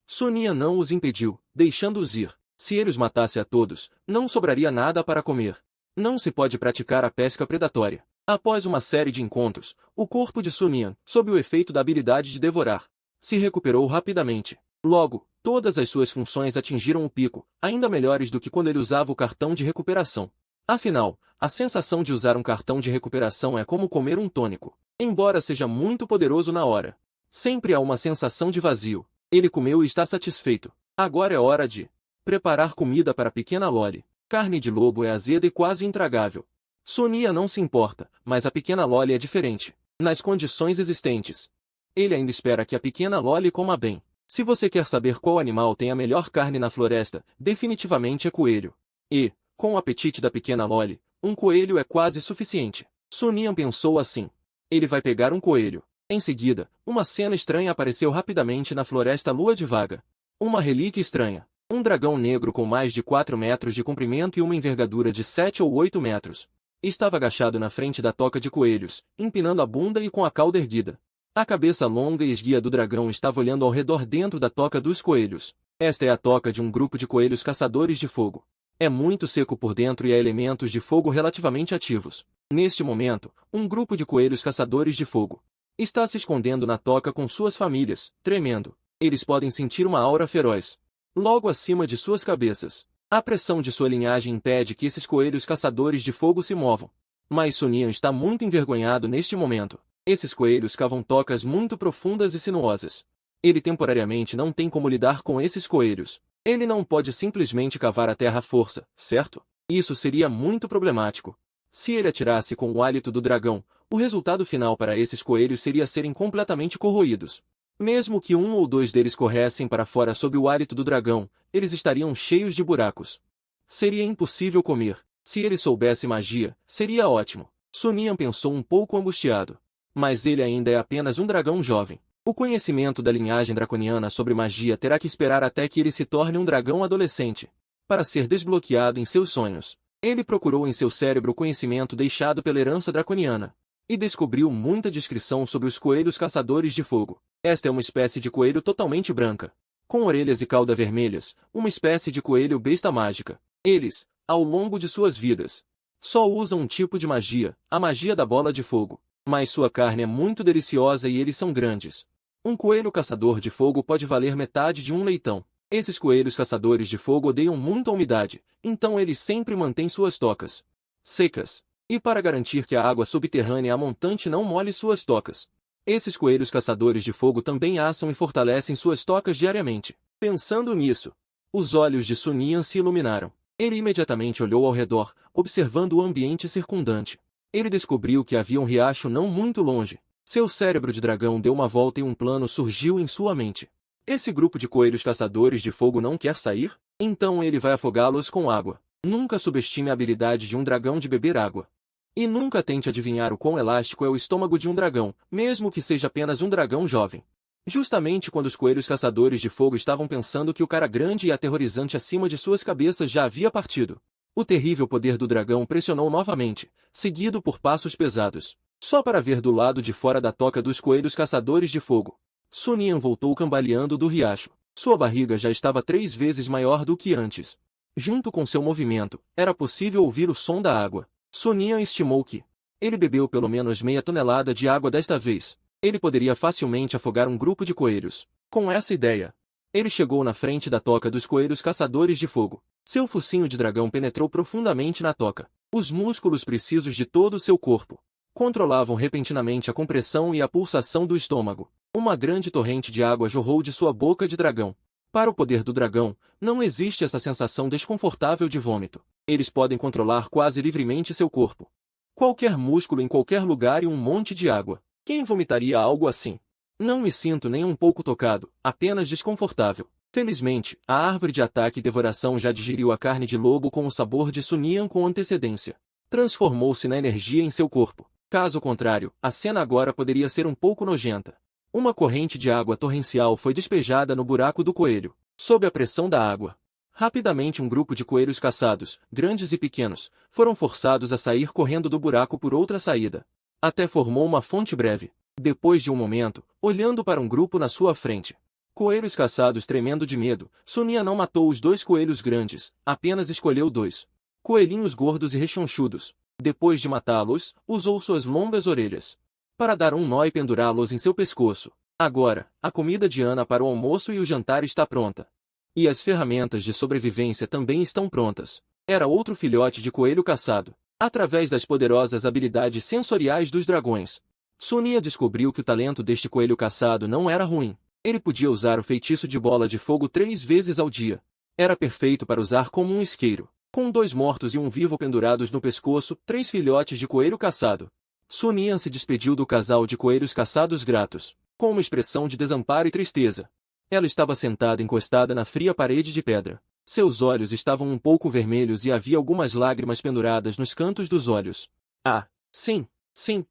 Sun Yan não os impediu, deixando-os ir. Se ele os matasse a todos, não sobraria nada para comer. Não se pode praticar a pesca predatória. Após uma série de encontros, o corpo de Sun Yan, sob o efeito da habilidade de devorar, se recuperou rapidamente. Logo, todas as suas funções atingiram o pico, ainda melhores do que quando ele usava o cartão de recuperação. Afinal, a sensação de usar um cartão de recuperação é como comer um tônico. Embora seja muito poderoso na hora, sempre há uma sensação de vazio. Ele comeu e está satisfeito. Agora é hora de preparar comida para a pequena Loli. Carne de lobo é azeda e quase intragável. Sun Yan não se importa, mas a pequena Loli é diferente. Nas condições existentes, ele ainda espera que a pequena Loli coma bem. Se você quer saber qual animal tem a melhor carne na floresta, definitivamente é coelho. E, com o apetite da pequena Loli, um coelho é quase suficiente. Sun Yan pensou assim. Ele vai pegar um coelho. Em seguida, uma cena estranha apareceu rapidamente na floresta Lua de Vaga. Uma relíquia estranha. Um dragão negro com mais de 4 metros de comprimento e uma envergadura de 7 ou 8 metros. Estava agachado na frente da toca de coelhos, empinando a bunda e com a cauda erguida. A cabeça longa e esguia do dragão estava olhando ao redor dentro da toca dos coelhos. Esta é a toca de um grupo de coelhos caçadores de fogo. É muito seco por dentro e há elementos de fogo relativamente ativos. Neste momento, um grupo de coelhos caçadores de fogo está se escondendo na toca com suas famílias, tremendo. Eles podem sentir uma aura feroz logo acima de suas cabeças. A pressão de sua linhagem impede que esses coelhos caçadores de fogo se movam. Mas Sun Yan está muito envergonhado neste momento. Esses coelhos cavam tocas muito profundas e sinuosas. Ele temporariamente não tem como lidar com esses coelhos. Ele não pode simplesmente cavar a terra à força, certo? Isso seria muito problemático. Se ele atirasse com o hálito do dragão, o resultado final para esses coelhos seria serem completamente corroídos. Mesmo que um ou dois deles corressem para fora sob o hálito do dragão, eles estariam cheios de buracos. Seria impossível comer. Se ele soubesse magia, seria ótimo. Sun Yan pensou um pouco angustiado. Mas ele ainda é apenas um dragão jovem. O conhecimento da linhagem draconiana sobre magia terá que esperar até que ele se torne um dragão adolescente, para ser desbloqueado em seus sonhos. Ele procurou em seu cérebro o conhecimento deixado pela herança draconiana, e descobriu muita descrição sobre os coelhos caçadores de fogo. Esta é uma espécie de coelho totalmente branca, com orelhas e cauda vermelhas, uma espécie de coelho besta mágica. Eles, ao longo de suas vidas, Só usam um tipo de magia, a magia da bola de fogo. Mas sua carne é muito deliciosa e eles são grandes. Um coelho caçador de fogo pode valer metade de um leitão. Esses coelhos caçadores de fogo odeiam muito a umidade, então eles sempre mantêm suas tocas secas. E para garantir que a água subterrânea montante não molhe suas tocas, esses coelhos caçadores de fogo também assam e fortalecem suas tocas diariamente. Pensando nisso, os olhos de Sun Yan se iluminaram. Ele imediatamente olhou ao redor, observando o ambiente circundante. Ele descobriu que havia um riacho não muito longe. Seu cérebro de dragão deu uma volta e um plano surgiu em sua mente. Esse grupo de coelhos caçadores de fogo não quer sair? Então ele vai afogá-los com água. Nunca subestime a habilidade de um dragão de beber água. E nunca tente adivinhar o quão elástico é o estômago de um dragão, mesmo que seja apenas um dragão jovem. Justamente quando os coelhos caçadores de fogo estavam pensando que o cara grande e aterrorizante acima de suas cabeças já havia partido, o terrível poder do dragão pressionou novamente, seguido por passos pesados, só para ver do lado de fora da toca dos coelhos caçadores de fogo. Sun Yan voltou cambaleando do riacho. Sua barriga já estava 3 vezes maior do que antes. Junto com seu movimento, era possível ouvir o som da água. Sun Yan estimou que ele bebeu pelo menos meia tonelada de água desta vez. Ele poderia facilmente afogar um grupo de coelhos. Com essa ideia, ele chegou na frente da toca dos coelhos caçadores de fogo. Seu focinho de dragão penetrou profundamente na toca. Os músculos precisos de todo o seu corpo controlavam repentinamente a compressão e a pulsação do estômago. Uma grande torrente de água jorrou de sua boca de dragão. Para o poder do dragão, não existe essa sensação desconfortável de vômito. Eles podem controlar quase livremente seu corpo. Qualquer músculo em qualquer lugar e um monte de água. Quem vomitaria algo assim? Não me sinto nem um pouco tocado, apenas desconfortável. Felizmente, a árvore de ataque e devoração já digeriu a carne de lobo com o sabor de Sun Yan com antecedência. Transformou-se na energia em seu corpo. Caso contrário, a cena agora poderia ser um pouco nojenta. Uma corrente de água torrencial foi despejada no buraco do coelho, sob a pressão da água. Rapidamente um grupo de coelhos caçados, grandes e pequenos, foram forçados a sair correndo do buraco por outra saída. Até formou uma fonte breve. Depois de um momento, olhando para um grupo na sua frente, coelhos caçados tremendo de medo, Sun Yan não matou os 2 coelhos grandes, apenas escolheu 2 coelhinhos gordos e rechonchudos. Depois de matá-los, usou suas longas orelhas para dar um nó e pendurá-los em seu pescoço. Agora, a comida de Ana para o almoço e o jantar está pronta. E as ferramentas de sobrevivência também estão prontas. Era outro filhote de coelho caçado. Através das poderosas habilidades sensoriais dos dragões, Sun Yan descobriu que o talento deste coelho caçado não era ruim. Ele podia usar o feitiço de bola de fogo 3 vezes ao dia. Era perfeito para usar como um isqueiro. Com 2 mortos e um vivo pendurados no pescoço, 3 filhotes de coelho caçado. Sun Yan se despediu do casal de coelhos caçados gratos, com uma expressão de desamparo e tristeza. Ela estava sentada encostada na fria parede de pedra. Seus olhos estavam um pouco vermelhos e havia algumas lágrimas penduradas nos cantos dos olhos. Ah, sim,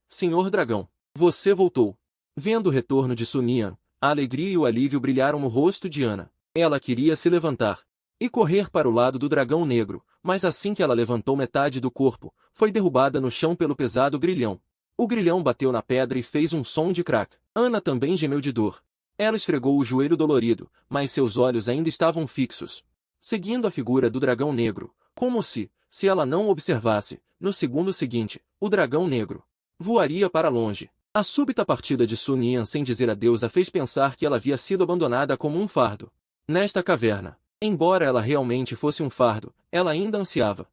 senhor dragão. Você voltou. Vendo o retorno de Sun Yan, a alegria e o alívio brilharam no rosto de Ana. Ela queria se levantar e correr para o lado do dragão negro, mas assim que ela levantou metade do corpo, foi derrubada no chão pelo pesado grilhão. O grilhão bateu na pedra e fez um som de crack. Ana também gemeu de dor. Ela esfregou o joelho dolorido, mas seus olhos ainda estavam fixos, seguindo a figura do dragão negro, como se ela não o observasse, no segundo seguinte, o dragão negro voaria para longe. A súbita partida de Sun Yan sem dizer adeus a fez pensar que ela havia sido abandonada como um fardo. Nesta caverna, embora ela realmente fosse um fardo, ela ainda ansiava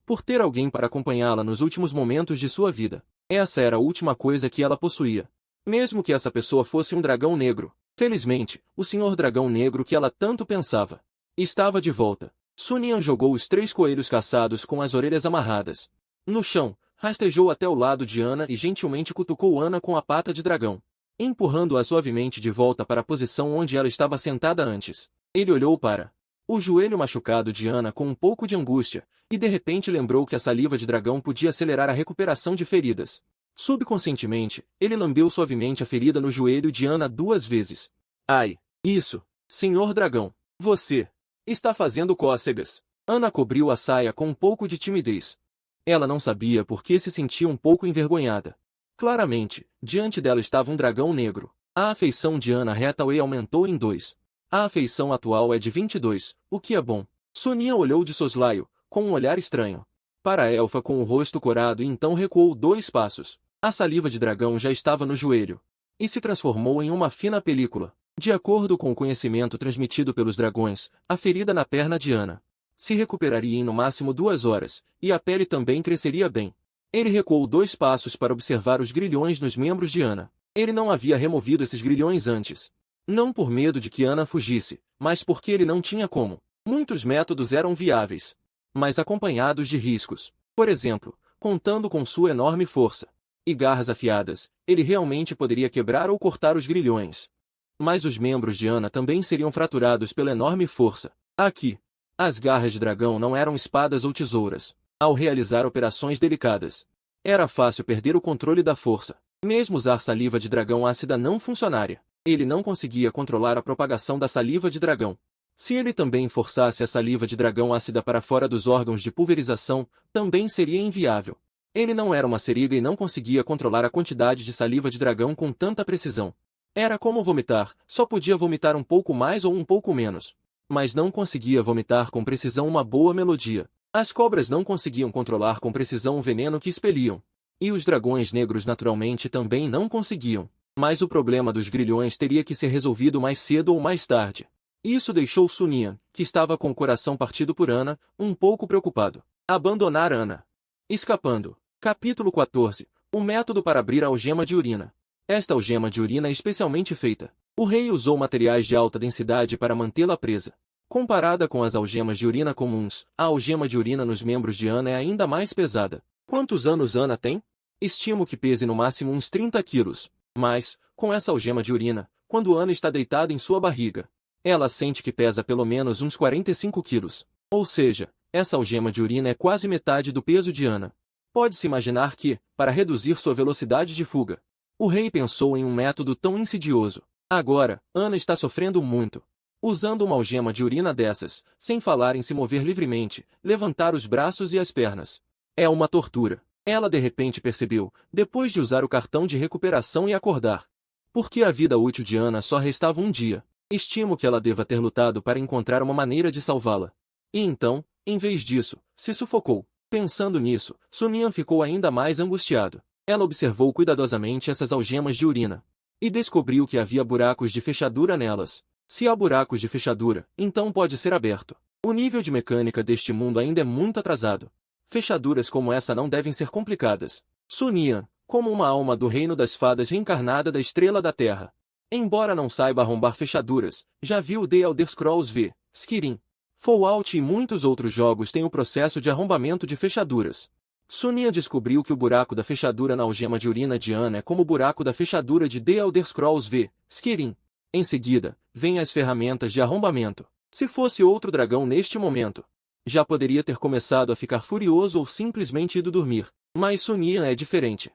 por ter alguém para acompanhá-la nos últimos momentos de sua vida. Essa era a última coisa que ela possuía. Mesmo que essa pessoa fosse um dragão negro. Felizmente, o senhor dragão negro que ela tanto pensava estava de volta. Sun Yan jogou os 3 coelhos caçados com as orelhas amarradas no chão, rastejou até o lado de Ana e gentilmente cutucou Ana com a pata de dragão, empurrando-a suavemente de volta para a posição onde ela estava sentada antes. Ele olhou para o joelho machucado de Ana com um pouco de angústia, e de repente lembrou que a saliva de dragão podia acelerar a recuperação de feridas. Subconscientemente, ele lambeu suavemente a ferida no joelho de Ana 2 vezes. Ai, isso, senhor dragão, você está fazendo cócegas. Ana cobriu a saia com um pouco de timidez. Ela não sabia por que se sentia um pouco envergonhada. Claramente, diante dela estava um dragão negro. A afeição de Ana Hathaway aumentou em 2. A afeição atual é de 22, o que é bom. Sun Yan olhou de soslaio, com um olhar estranho. para a elfa com o rosto corado e então recuou 2 passos. A saliva de dragão já estava no joelho e se transformou em uma fina película. De acordo com o conhecimento transmitido pelos dragões, a ferida na perna de Ana se recuperaria em no máximo 2 horas, e a pele também cresceria bem. Ele recuou 2 passos para observar os grilhões nos membros de Ana. Ele não havia removido esses grilhões antes. Não por medo de que Ana fugisse, mas porque ele não tinha como. Muitos métodos eram viáveis, mas acompanhados de riscos. Por exemplo, contando com sua enorme força e garras afiadas, ele realmente poderia quebrar ou cortar os grilhões. Mas os membros de Ana também seriam fraturados pela enorme força. Aqui, as garras de dragão não eram espadas ou tesouras. Ao realizar operações delicadas, era fácil perder o controle da força. Mesmo usar saliva de dragão ácida não funcionaria. Ele não conseguia controlar a propagação da saliva de dragão. Se ele também forçasse a saliva de dragão ácida para fora dos órgãos de pulverização, também seria inviável. Ele não era uma seriga e não conseguia controlar a quantidade de saliva de dragão com tanta precisão. Era como vomitar, só podia vomitar um pouco mais ou um pouco menos. Mas não conseguia vomitar com precisão uma boa melodia. As cobras não conseguiam controlar com precisão o veneno que expeliam. E os dragões negros naturalmente também não conseguiam. Mas o problema dos grilhões teria que ser resolvido mais cedo ou mais tarde. Isso deixou Sunian, que estava com o coração partido por Ana, um pouco preocupado. Abandonar Ana. Escapando. Capítulo 14. O método para abrir a algema de urina. Esta algema de urina é especialmente feita. O rei usou materiais de alta densidade para mantê-la presa. Comparada com as algemas de urina comuns, a algema de urina nos membros de Ana é ainda mais pesada. Quantos anos Ana tem? Estimo que pese no máximo uns 30 quilos. Mas, com essa algema de urina, quando Ana está deitada em sua barriga, ela sente que pesa pelo menos uns 45 quilos. Ou seja, essa algema de urina é quase metade do peso de Ana. Pode-se imaginar que, para reduzir sua velocidade de fuga, o rei pensou em um método tão insidioso. Agora, Ana está sofrendo muito. Usando uma algema de urina dessas, sem falar em se mover livremente, levantar os braços e as pernas. É uma tortura. Ela de repente percebeu, depois de usar o cartão de recuperação e acordar. Porque a vida útil de Ana só restava um dia. Estimo que ela deva ter lutado para encontrar uma maneira de salvá-la. E então, em vez disso, se sufocou. Pensando nisso, Sunian ficou ainda mais angustiado. Ela observou cuidadosamente essas algemas de urina. E descobriu que havia buracos de fechadura nelas. Se há buracos de fechadura, então pode ser aberto. O nível de mecânica deste mundo ainda é muito atrasado. Fechaduras como essa não devem ser complicadas. Sunian, como uma alma do reino das fadas reencarnada da estrela da Terra. Embora não saiba arrombar fechaduras, já viu The Elder Scrolls V, Skyrim, Fallout e muitos outros jogos têm o processo de arrombamento de fechaduras. Sunian descobriu que o buraco da fechadura na algema de urina de Ana é como o buraco da fechadura de The Elder Scrolls V, Skyrim. Em seguida, vêm as ferramentas de arrombamento. Se fosse outro dragão neste momento, já poderia ter começado a ficar furioso ou simplesmente ido dormir. Mas Sunian é diferente.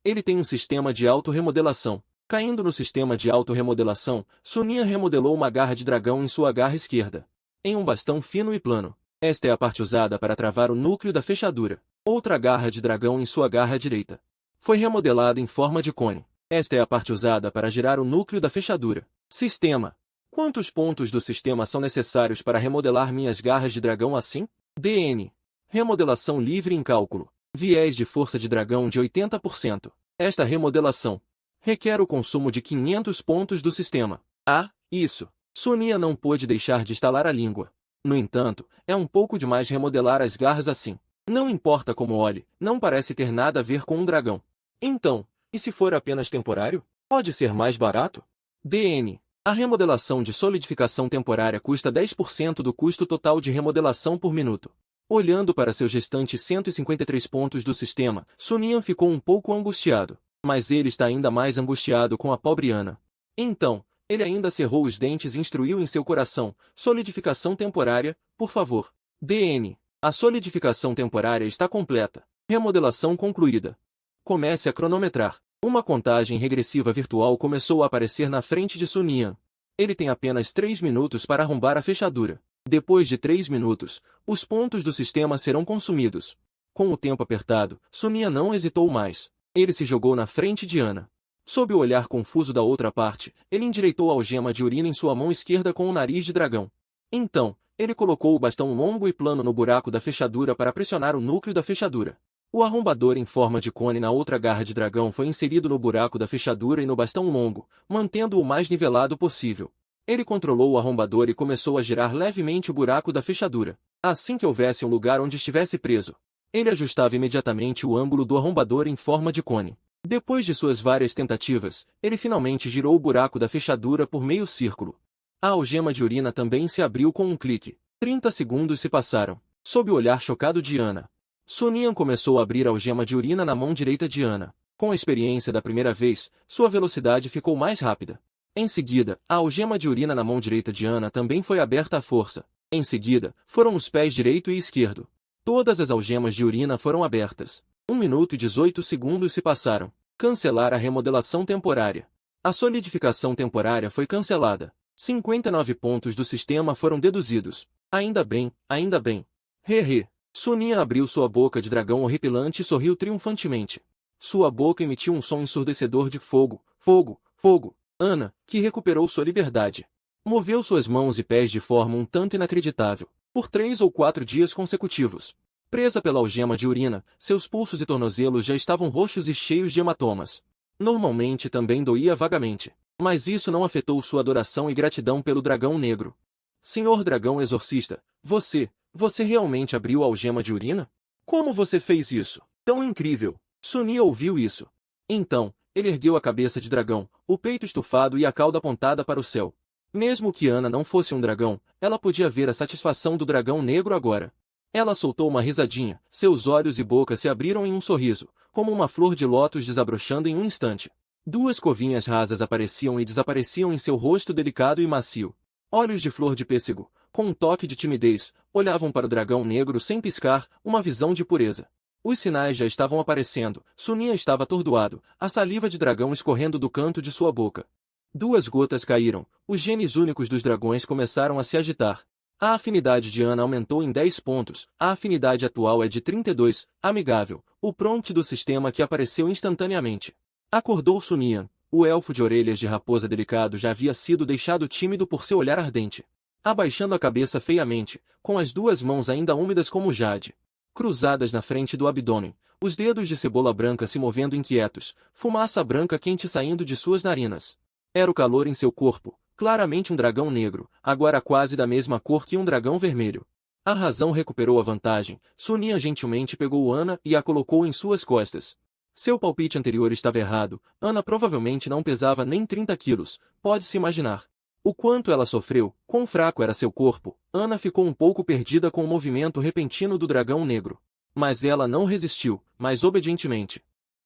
Ele tem um sistema de autorremodelação. Caindo no sistema de autorremodelação, Sunian remodelou uma garra de dragão em sua garra esquerda, em um bastão fino e plano. Esta é a parte usada para travar o núcleo da fechadura. Outra garra de dragão em sua garra direita foi remodelada em forma de cone. Esta é a parte usada para girar o núcleo da fechadura. Sistema. Quantos pontos do sistema são necessários para remodelar minhas garras de dragão assim? DN. Remodelação livre em cálculo. Viés de força de dragão de 80%. Esta remodelação requer o consumo de 500 pontos do sistema. Isso. Sunian não pôde deixar de estalar a língua. No entanto, é um pouco demais remodelar as garras assim. Não importa como olhe, não parece ter nada a ver com um dragão. Então, e se for apenas temporário? Pode ser mais barato? DN. A remodelação de solidificação temporária custa 10% do custo total de remodelação por minuto. Olhando para seus restantes 153 pontos do sistema, Sunian ficou um pouco angustiado. Mas ele está ainda mais angustiado com a pobre Ana. Então, ele ainda cerrou os dentes e instruiu em seu coração: solidificação temporária, por favor. DN. A solidificação temporária está completa. Remodelação concluída. Comece a cronometrar. Uma contagem regressiva virtual começou a aparecer na frente de Sunian. Ele tem apenas 3 minutos para arrombar a fechadura. Depois de 3 minutos, os pontos do sistema serão consumidos. Com o tempo apertado, Sunian não hesitou mais. Ele se jogou na frente de Ana. Sob o olhar confuso da outra parte, ele endireitou a algema de urina em sua mão esquerda com o nariz de dragão. Então, Ele colocou o bastão longo e plano no buraco da fechadura para pressionar o núcleo da fechadura. O arrombador em forma de cone na outra garra de dragão foi inserido no buraco da fechadura e no bastão longo, mantendo-o o mais nivelado possível. Ele controlou o arrombador e começou a girar levemente o buraco da fechadura, assim que houvesse um lugar onde estivesse preso. Ele ajustava imediatamente o ângulo do arrombador em forma de cone. Depois de suas várias tentativas, ele finalmente girou o buraco da fechadura por meio círculo. A algema de urina também se abriu com um clique. 30 segundos se passaram. Sob o olhar chocado de Ana, Sun Yan começou a abrir a algema de urina na mão direita de Ana. Com a experiência da primeira vez, sua velocidade ficou mais rápida. Em seguida, a algema de urina na mão direita de Ana também foi aberta à força. Em seguida, foram os pés direito e esquerdo. Todas as algemas de urina foram abertas. 1 minuto e 18 segundos se passaram. Cancelar a remodelação temporária. A solidificação temporária foi cancelada. 59 pontos do sistema foram deduzidos. Ainda bem, ainda bem. Hehe. Sun Yan abriu sua boca de dragão horripilante e sorriu triunfantemente. Sua boca emitiu um som ensurdecedor de fogo, fogo, fogo. Ana, que recuperou sua liberdade, moveu suas mãos e pés de forma um tanto inacreditável. Por 3 ou 4 dias consecutivos, presa pela algema de urina, seus pulsos e tornozelos já estavam roxos e cheios de hematomas. Normalmente também doía vagamente, mas isso não afetou sua adoração e gratidão pelo dragão negro. Senhor Dragão Exorcista, você realmente abriu a algema de urina? Como você fez isso? Tão incrível! Sun Yan ouviu isso. Então, ele ergueu a cabeça de dragão, o peito estufado e a cauda apontada para o céu. Mesmo que Ana não fosse um dragão, ela podia ver a satisfação do dragão negro agora. Ela soltou uma risadinha, seus olhos e boca se abriram em um sorriso, como uma flor de lótus desabrochando em um instante. 2 covinhas rasas apareciam e desapareciam em seu rosto delicado e macio. Olhos de flor de pêssego, com um toque de timidez, olhavam para o dragão negro sem piscar, uma visão de pureza. Os sinais já estavam aparecendo, Sun Yan estava atordoado, a saliva de dragão escorrendo do canto de sua boca. 2 gotas caíram, os genes únicos dos dragões começaram a se agitar. A afinidade de Ana aumentou em 10 pontos, a afinidade atual é de 32, amigável, o prompt do sistema que apareceu instantaneamente. Acordou Sun Yan, o elfo de orelhas de raposa delicado já havia sido deixado tímido por seu olhar ardente. Abaixando a cabeça feiamente, com as 2 mãos ainda úmidas como jade, cruzadas na frente do abdômen, os dedos de cebola branca se movendo inquietos, fumaça branca quente saindo de suas narinas. Era o calor em seu corpo, claramente um dragão negro, agora quase da mesma cor que um dragão vermelho. A razão recuperou a vantagem, Sun Yan gentilmente pegou Ana e a colocou em suas costas. Seu palpite anterior estava errado, Ana provavelmente não pesava nem 30 quilos, pode-se imaginar. O quanto ela sofreu, quão fraco era seu corpo, Ana ficou um pouco perdida com o movimento repentino do dragão negro. Mas ela não resistiu, mais obedientemente.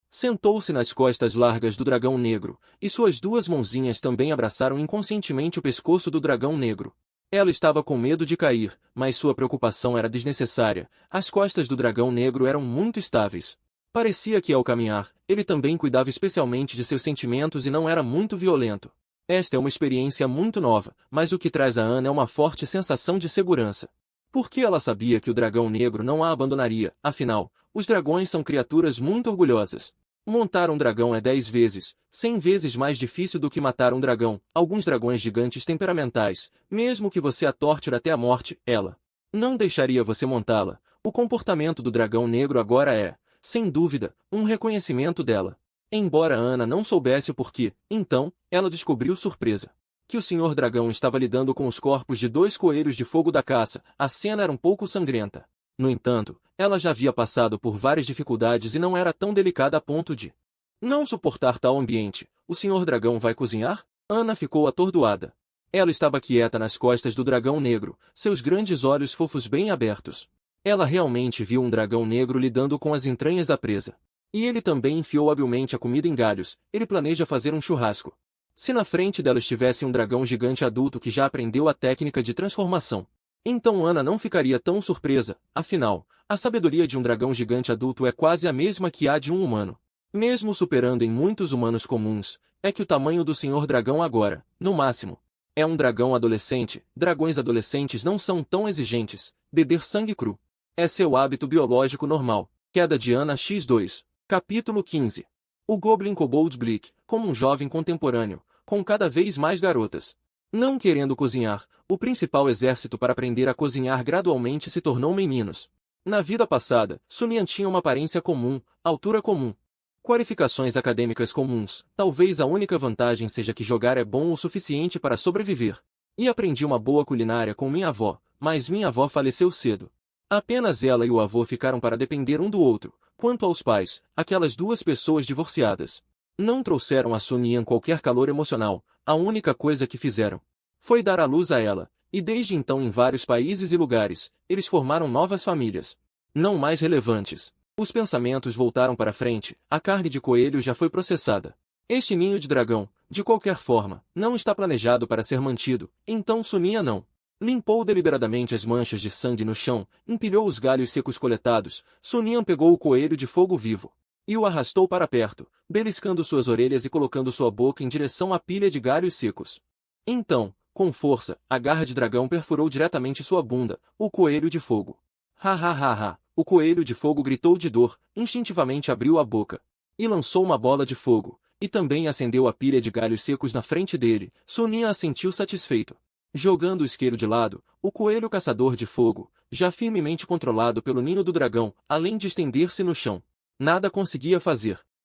Sentou-se nas costas largas do dragão negro, e suas 2 mãozinhas também abraçaram inconscientemente o pescoço do dragão negro. Ela estava com medo de cair, mas sua preocupação era desnecessária, as costas do dragão negro eram muito estáveis. Parecia que ao caminhar, ele também cuidava especialmente de seus sentimentos e não era muito violento. Esta é uma experiência muito nova, mas o que traz a Ana é uma forte sensação de segurança. Porque ela sabia que o dragão negro não a abandonaria, afinal, os dragões são criaturas muito orgulhosas. Montar um dragão é 10 vezes, 100 vezes mais difícil do que matar um dragão. Alguns dragões gigantes temperamentais, mesmo que você a torture até a morte, ela não deixaria você montá-la. O comportamento do dragão negro agora é, sem dúvida, um reconhecimento dela. Embora Ana não soubesse o porquê, então, ela descobriu surpresa. Que o Senhor Dragão estava lidando com os corpos de 2 coelhos de fogo da caça, a cena era um pouco sangrenta. No entanto, ela já havia passado por várias dificuldades e não era tão delicada a ponto de não suportar tal ambiente. O Senhor Dragão vai cozinhar? Ana ficou atordoada. Ela estava quieta nas costas do dragão negro, seus grandes olhos fofos bem abertos. Ela realmente viu um dragão negro lidando com as entranhas da presa. E ele também enfiou habilmente a comida em galhos, ele planeja fazer um churrasco. Se na frente dela estivesse um dragão gigante adulto que já aprendeu a técnica de transformação, então Ana não ficaria tão surpresa, afinal, a sabedoria de um dragão gigante adulto é quase a mesma que a de um humano. Mesmo superando em muitos humanos comuns, é que o tamanho do Senhor Dragão agora, no máximo, é um dragão adolescente. Dragões adolescentes não são tão exigentes, beber sangue cru é seu hábito biológico normal. Queda de Ana x2. Capítulo 15. O Goblin Kobold Blick, como um jovem contemporâneo, com cada vez mais garotas. Não querendo cozinhar, o principal exército para aprender a cozinhar gradualmente se tornou meninos. Na vida passada, Sun Yan tinha uma aparência comum, altura comum, qualificações acadêmicas comuns. Talvez a única vantagem seja que jogar é bom o suficiente para sobreviver. E aprendi uma boa culinária com minha avó, mas minha avó faleceu cedo. Apenas ela e o avô ficaram para depender um do outro. Quanto aos pais, aquelas duas pessoas divorciadas não trouxeram a Sun Yan qualquer calor emocional. A única coisa que fizeram foi dar à luz a ela, e desde então em vários países e lugares, eles formaram novas famílias, não mais relevantes. Os pensamentos voltaram para frente, a carne de coelho já foi processada. Este ninho de dragão, de qualquer forma, não está planejado para ser mantido, então Sun Yan não. Limpou deliberadamente as manchas de sangue no chão, empilhou os galhos secos coletados. Sun Yan pegou o coelho de fogo vivo e o arrastou para perto, beliscando suas orelhas e colocando sua boca em direção à pilha de galhos secos. Então, com força, a garra de dragão perfurou diretamente sua bunda, o coelho de fogo. Ha ha ha ha! O coelho de fogo gritou de dor, instintivamente abriu a boca e lançou uma bola de fogo, e também acendeu a pilha de galhos secos na frente dele. Sun Yan assentiu satisfeito. Jogando o isqueiro de lado, o coelho caçador de fogo, já firmemente controlado pelo ninho do dragão, além de estender-se no chão, nada conseguia fazer.